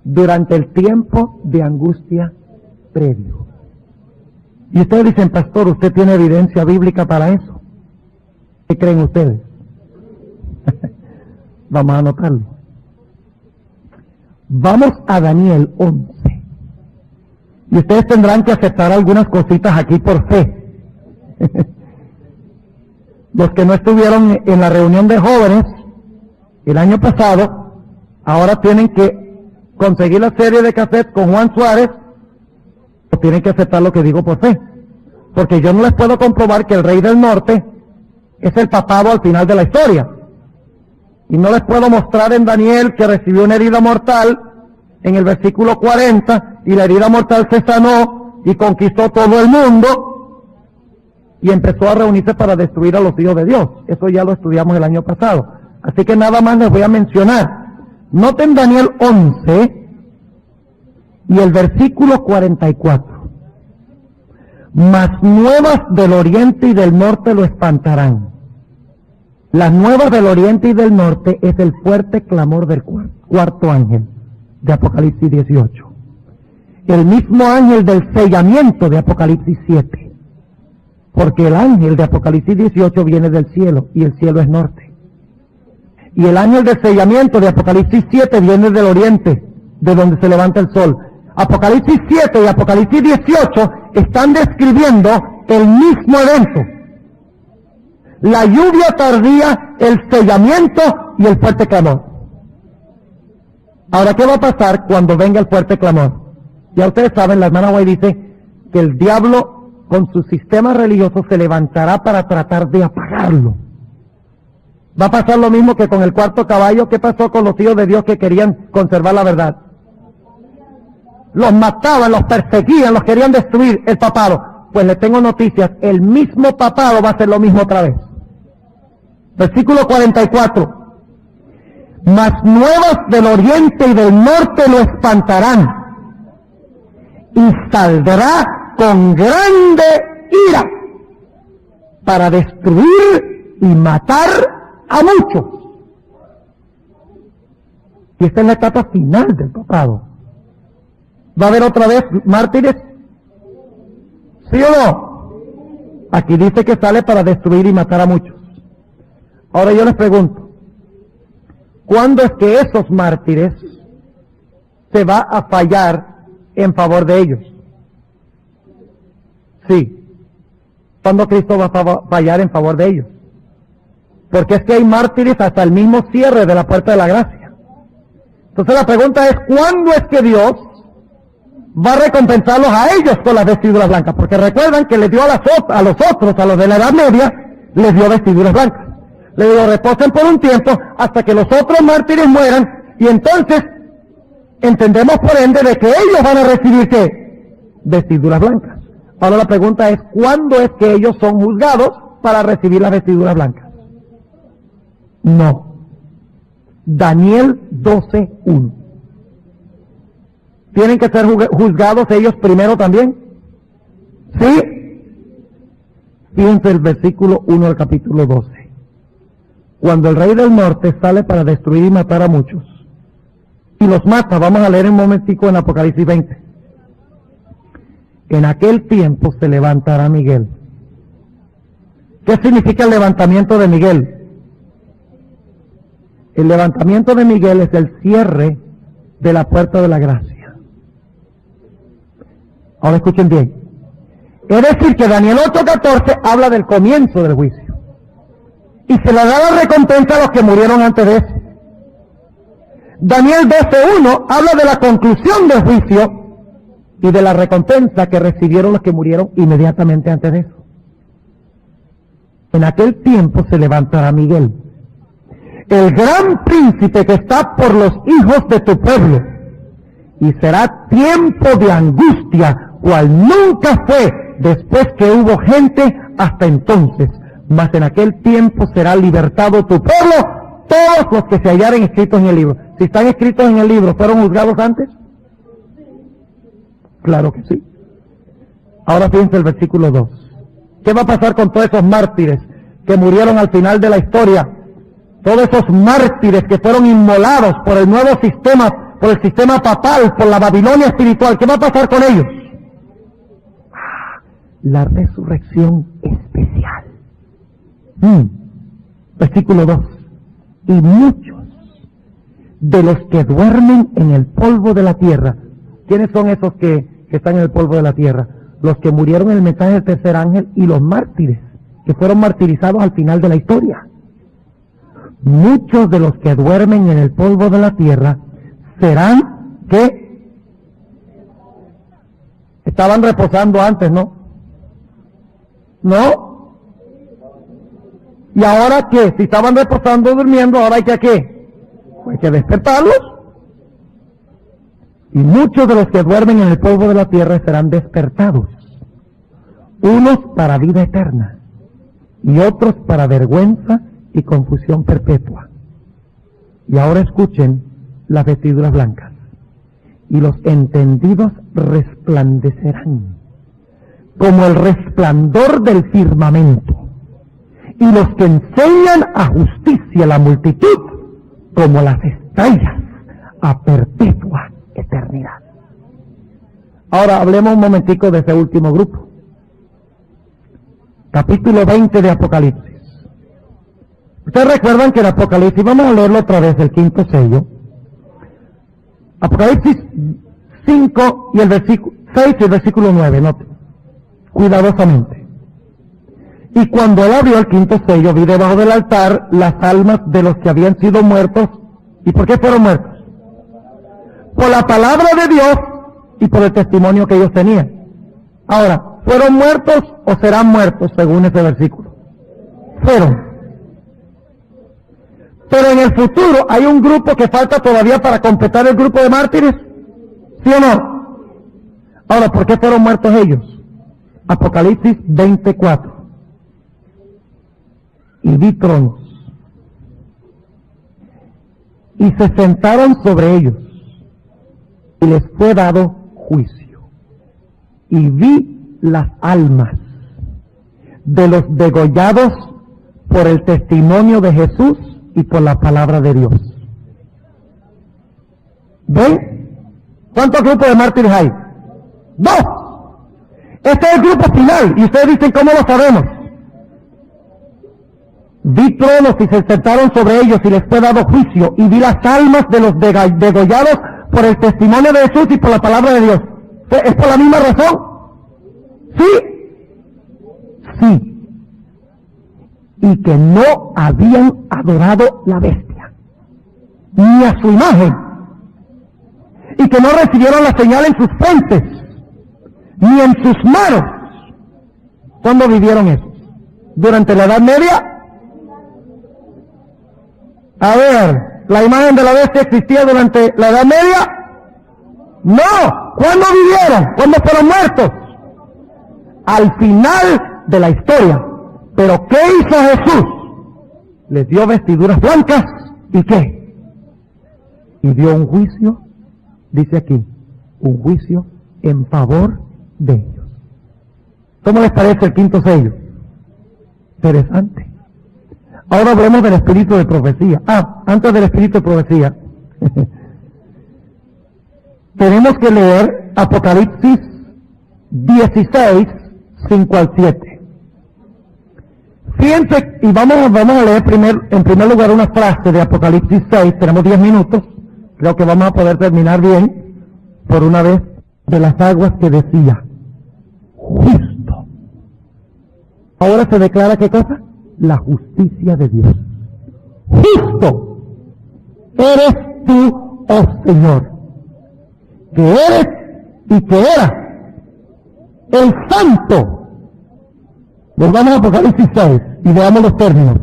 Durante el tiempo de angustia previo. Y ustedes dicen, pastor, ¿usted tiene evidencia bíblica para eso? ¿Qué creen ustedes? Vamos a anotarlo. Vamos a Daniel 11. Y ustedes tendrán que aceptar algunas cositas aquí por fe. Los que no estuvieron en la reunión de jóvenes el año pasado, ahora tienen que conseguir la serie de cassette con Juan Suárez, o tienen que aceptar lo que digo por fe. Porque yo no les puedo comprobar que el rey del norte es el papado al final de la historia. Y no les puedo mostrar en Daniel que recibió una herida mortal en el versículo 40, y la herida mortal se sanó y conquistó todo el mundo y empezó a reunirse para destruir a los hijos de Dios. Eso ya lo estudiamos el año pasado. Así que nada más les voy a mencionar. Noten Daniel 11 y el versículo 44. Mas nuevas del oriente y del norte lo espantarán. Las nuevas del oriente y del norte es el fuerte clamor del cuarto ángel de Apocalipsis 18. El mismo ángel del sellamiento de Apocalipsis 7. Porque el ángel de Apocalipsis 18 viene del cielo y el cielo es norte. Y el ángel del sellamiento de Apocalipsis 7 viene del oriente, de donde se levanta el sol. Apocalipsis 7 y Apocalipsis 18 están describiendo el mismo evento. La lluvia tardía, el sellamiento y el fuerte clamor. Ahora, ¿qué va a pasar cuando venga el fuerte clamor? Ya ustedes saben, la hermana White dice que el diablo con su sistema religioso se levantará para tratar de apagarlo. Va a pasar lo mismo que con el cuarto caballo. ¿Qué pasó con los hijos de Dios que querían conservar la verdad? Los mataban, los perseguían, los querían destruir, el papado. Pues les tengo noticias, el mismo papado va a hacer lo mismo otra vez. Versículo 44. Mas nuevas del oriente y del norte lo espantarán, y saldrá con grande ira para destruir y matar a muchos. Y esta es la etapa final del papado. ¿Va a haber otra vez mártires? ¿Sí o no? Aquí dice que sale para destruir y matar a muchos. Ahora yo les pregunto, ¿cuándo es que esos mártires se va a fallar en favor de ellos? Sí. ¿Cuándo Cristo va a fallar en favor de ellos? Porque es que hay mártires hasta el mismo cierre de la puerta de la gracia. Entonces la pregunta es, ¿cuándo es que Dios va a recompensarlos a ellos con las vestiduras blancas? Porque recuerdan que les dio a los otros, a los de la Edad Media, les dio vestiduras blancas. Les digo, reposen por un tiempo hasta que los otros mártires mueran, y entonces entendemos por ende de que ellos van a recibir ¿qué? Vestiduras blancas. Ahora la pregunta es, ¿cuándo es que ellos son juzgados para recibir las vestiduras blancas? No. Daniel 12:1. ¿Tienen que ser juzgados ellos primero también? ¿Sí? Fíjense el versículo 1 del capítulo 12. Cuando el rey del norte sale para destruir y matar a muchos, y los mata, vamos a leer un momentico en Apocalipsis 20. En aquel tiempo se levantará Miguel. ¿Qué significa el levantamiento de Miguel? El levantamiento de Miguel es el cierre de la puerta de la gracia. Ahora escuchen bien. Es decir, que Daniel 8:14 habla del comienzo del juicio. Y se le da la recompensa a los que murieron antes de eso. Daniel 12:1 habla de la conclusión del juicio y de la recompensa que recibieron los que murieron inmediatamente antes de eso. En aquel tiempo se levantará Miguel, el gran príncipe que está por los hijos de tu pueblo, y será tiempo de angustia, cual nunca fue después que hubo gente hasta entonces. Mas en aquel tiempo será libertado tu pueblo, todos los que se hallaren escritos en el libro. Si están escritos en el libro, ¿fueron juzgados antes? Claro que sí. Ahora fíjense el versículo 2. ¿Qué va a pasar con todos esos mártires que murieron al final de la historia? Todos esos mártires que fueron inmolados por el nuevo sistema, por el sistema papal, por la Babilonia espiritual. ¿Qué va a pasar con ellos? La resurrección especial. Versículo 2. Y muchos de los que duermen en el polvo de la tierra. ¿Quiénes son esos que están en el polvo de la tierra? Los que murieron en el mensaje del tercer ángel y los mártires, que fueron martirizados al final de la historia. Muchos de los que duermen en el polvo de la tierra serán, ¿qué? Estaban reposando antes, ¿no? ¿No? ¿Y ahora qué? Si estaban reposando, durmiendo, ahora hay que ¿qué? Hay que despertarlos. Y muchos de los que duermen en el polvo de la tierra serán despertados, unos para vida eterna y otros para vergüenza y confusión perpetua. Y ahora escuchen las vestiduras blancas. Y los entendidos resplandecerán como el resplandor del firmamento, y los que enseñan a justicia la multitud como las estrellas a perpetua eternidad. Ahora hablemos un momentico de ese último grupo. Capítulo 20 de Apocalipsis. Ustedes recuerdan que el Apocalipsis, vamos a leerlo otra vez, el quinto sello. Apocalipsis 5 y el versículo 6 y el versículo 9, noten cuidadosamente. Y cuando él abrió el quinto sello, vi debajo del altar las almas de los que habían sido muertos. ¿Y por qué fueron muertos? Por la palabra de Dios y por el testimonio que ellos tenían. Ahora, ¿fueron muertos o serán muertos según ese versículo? Fueron. Pero en el futuro hay un grupo que falta todavía para completar el grupo de mártires. ¿Sí o no? Ahora, ¿por qué fueron muertos ellos? Apocalipsis 24. Y vi tronos, y se sentaron sobre ellos, y les fue dado juicio. Y vi las almas de los degollados por el testimonio de Jesús y por la palabra de Dios. ¿Ven? ¿Cuántos grupos de mártires hay? 2. Este es el grupo final, y ustedes dicen, ¿cómo lo sabemos? Vi tronos y se sentaron sobre ellos y les fue dado juicio, y vi las almas de los degollados por el testimonio de Jesús y por la palabra de Dios. ¿Es por la misma razón? Sí. Sí. Y que no habían adorado la bestia, ni a su imagen, y que no recibieron la señal en sus frentes, ni en sus manos. ¿Cuándo vivieron eso? ¿Durante la Edad Media? A ver, ¿la imagen de la bestia existía durante la Edad Media? No. ¿Cuándo vivieron? ¿Cuándo fueron muertos? Al final de la historia. ¿Pero qué hizo Jesús? Les dio vestiduras blancas, ¿y qué? Y dio un juicio, dice aquí, un juicio en favor de ellos. ¿Cómo les parece el quinto sello? Interesante. Ahora hablemos del espíritu de profecía. Antes del espíritu de profecía, tenemos que leer Apocalipsis 16, 5 al 7. Fíjense, y vamos a leer en primer lugar una frase de Apocalipsis 6, tenemos 10 minutos, creo que vamos a poder terminar bien, por una vez, de las aguas que decía, justo. Ahora se declara, ¿qué cosa? La justicia de Dios. Justo eres tú, oh Señor, que eres y que eras el santo. Volvamos a Apocalipsis 6 y veamos los términos.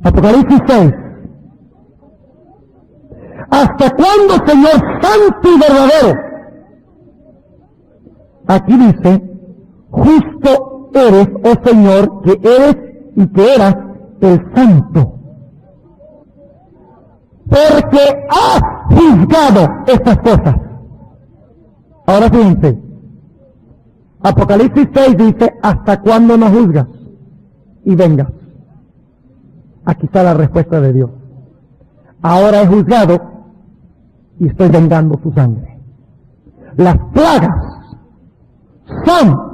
Apocalipsis 6. ¿Hasta cuándo, Señor santo y verdadero? Aquí dice, justo eres, oh Señor, que eres y que eras el santo, porque has juzgado estas cosas. Ahora fíjense, Apocalipsis 6 dice, ¿hasta cuándo no juzgas y vengas? Aquí está la respuesta de Dios. Ahora he juzgado y estoy vengando su sangre. Las plagas son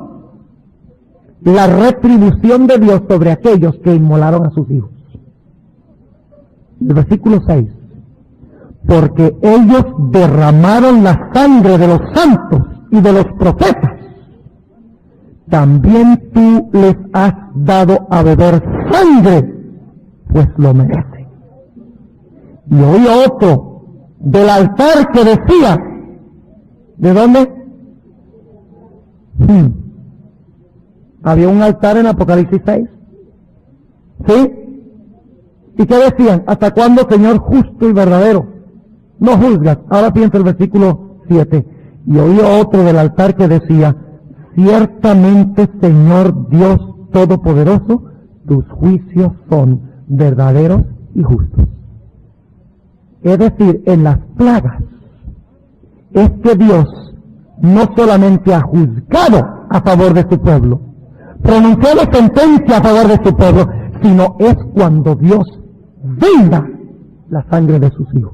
la retribución de Dios sobre aquellos que inmolaron a sus hijos. El versículo 6. Porque ellos derramaron la sangre de los santos y de los profetas. También tú les has dado a beber sangre, pues lo merecen. Y oí otro del altar que decía, ¿de dónde? Había un altar en Apocalipsis 6. ¿Sí? ¿Y qué decían? ¿Hasta cuándo, Señor justo y verdadero? No juzgas. Ahora piensa el versículo 7. Y oí otro del altar que decía, ciertamente, Señor Dios Todopoderoso, tus juicios son verdaderos y justos. Es decir, en las plagas, es que Dios no solamente ha juzgado a favor de su pueblo, pronunciado sentencia a favor de su pueblo, sino es cuando Dios venga la sangre de sus hijos,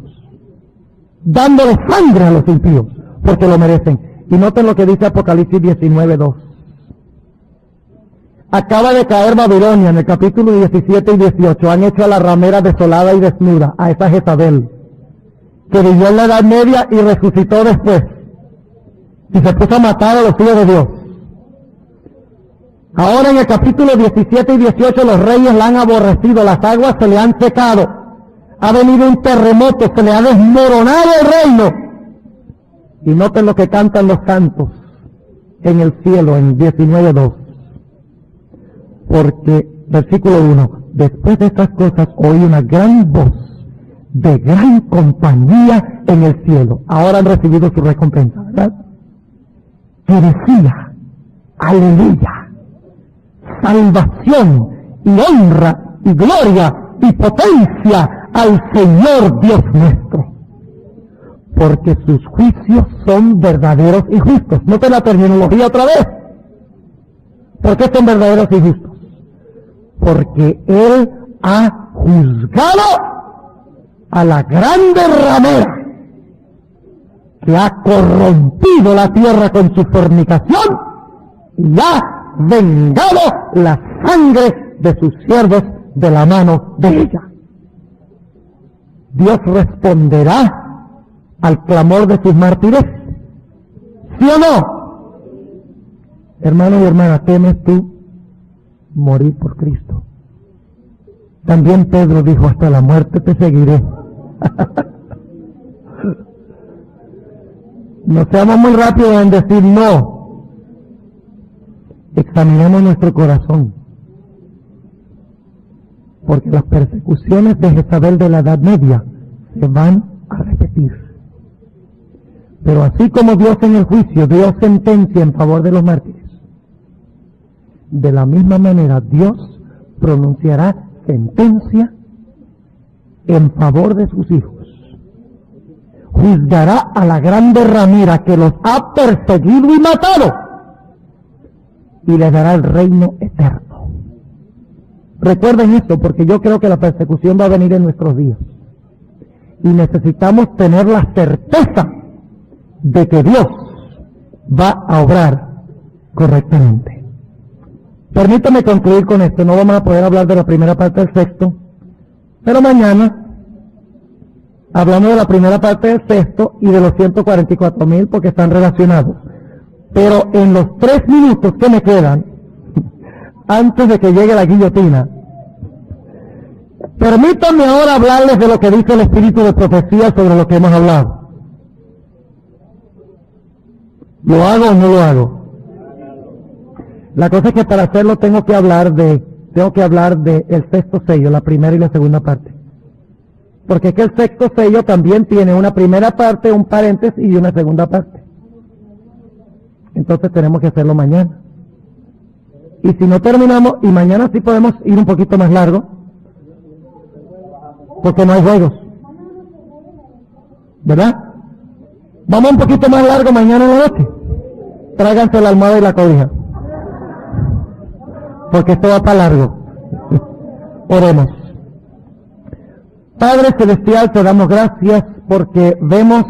dándole sangre a los impíos, porque lo merecen. Y noten lo que dice Apocalipsis 19:2. Acaba de caer Babilonia, en el capítulo 17 y 18, han hecho a la ramera desolada y desnuda, a esa Jezabel, que vivió en la Edad Media y resucitó después, y se puso a matar a los hijos de Dios. Ahora en el capítulo 17 y 18 los reyes la han aborrecido, las aguas se le han secado, ha venido un terremoto, se le ha desmoronado el reino. Y noten lo que cantan los santos en el cielo, en 19:2. Porque, versículo 1, después de estas cosas oí una gran voz de gran compañía en el cielo. Ahora han recibido su recompensa, ¿verdad? Que decía, aleluya, salvación y honra y gloria y potencia al Señor Dios nuestro, porque sus juicios son verdaderos y justos. Noten la terminología otra vez. ¿Por qué son verdaderos y justos? Porque Él ha juzgado a la grande ramera que ha corrompido la tierra con su fornicación y ha vengado la sangre de sus siervos de la mano de ella. Dios responderá al clamor de sus mártires, ¿sí o no? Hermano y hermana, ¿temes tú morir por Cristo? También Pedro dijo, hasta la muerte te seguiré. No seamos muy rápidos en decir no. Examinemos nuestro corazón. Porque las persecuciones de Jezabel de la Edad Media se van a repetir. Pero así como Dios en el juicio dio sentencia en favor de los mártires, de la misma manera Dios pronunciará sentencia en favor de sus hijos. Juzgará a la grande ramera que los ha perseguido y matado y les dará el reino eterno. Recuerden esto, porque yo creo que la persecución va a venir en nuestros días y necesitamos tener la certeza de que Dios va a obrar correctamente. Permítame concluir con esto. No vamos a poder hablar de la primera parte del sexto, pero mañana hablamos de la primera parte del sexto y de los 144,000 porque están relacionados. Pero en los 3 minutos que me quedan, antes de que llegue la guillotina, permítanme ahora hablarles de lo que dice el espíritu de profecía sobre lo que hemos hablado. ¿Lo hago o no lo hago? La cosa es que para hacerlo tengo que hablar de el sexto sello, la primera y la segunda parte. Porque es que el sexto sello también tiene una primera parte, un paréntesis y una segunda parte. Entonces tenemos que hacerlo mañana. Y si no terminamos, y mañana sí podemos ir un poquito más largo, porque no hay juegos, ¿verdad? Vamos un poquito más largo mañana en la noche. Tráiganse la almohada y la cobija, porque esto va para largo. Oremos. Padre Celestial, te damos gracias porque vemos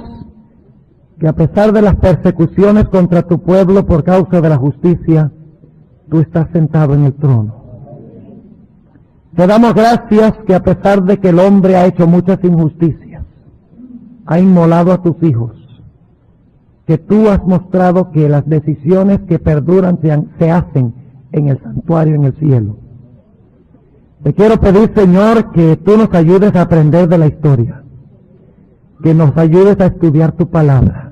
que a pesar de las persecuciones contra tu pueblo por causa de la justicia, tú estás sentado en el trono. Te damos gracias que a pesar de que el hombre ha hecho muchas injusticias, ha inmolado a tus hijos, que tú has mostrado que las decisiones que perduran se hacen en el santuario en el cielo. Te quiero pedir, Señor, que tú nos ayudes a aprender de la historia, que nos ayudes a estudiar tu palabra.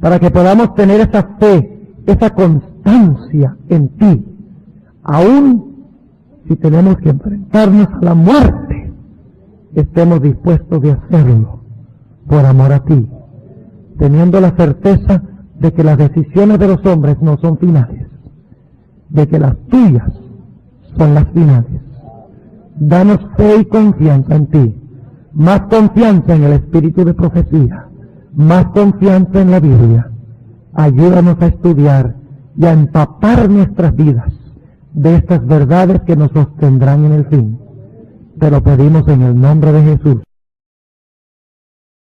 para que podamos tener esa fe, esa constancia en ti, aún si tenemos que enfrentarnos a la muerte, estemos dispuestos de hacerlo por amor a ti, teniendo la certeza de que las decisiones de los hombres no son finales, de que las tuyas son las finales. Danos fe y confianza en ti, más confianza en el espíritu de profecía, más confianza en la Biblia. Ayúdanos a estudiar y a empapar nuestras vidas de estas verdades que nos sostendrán en el fin. Te lo pedimos en el nombre de Jesús.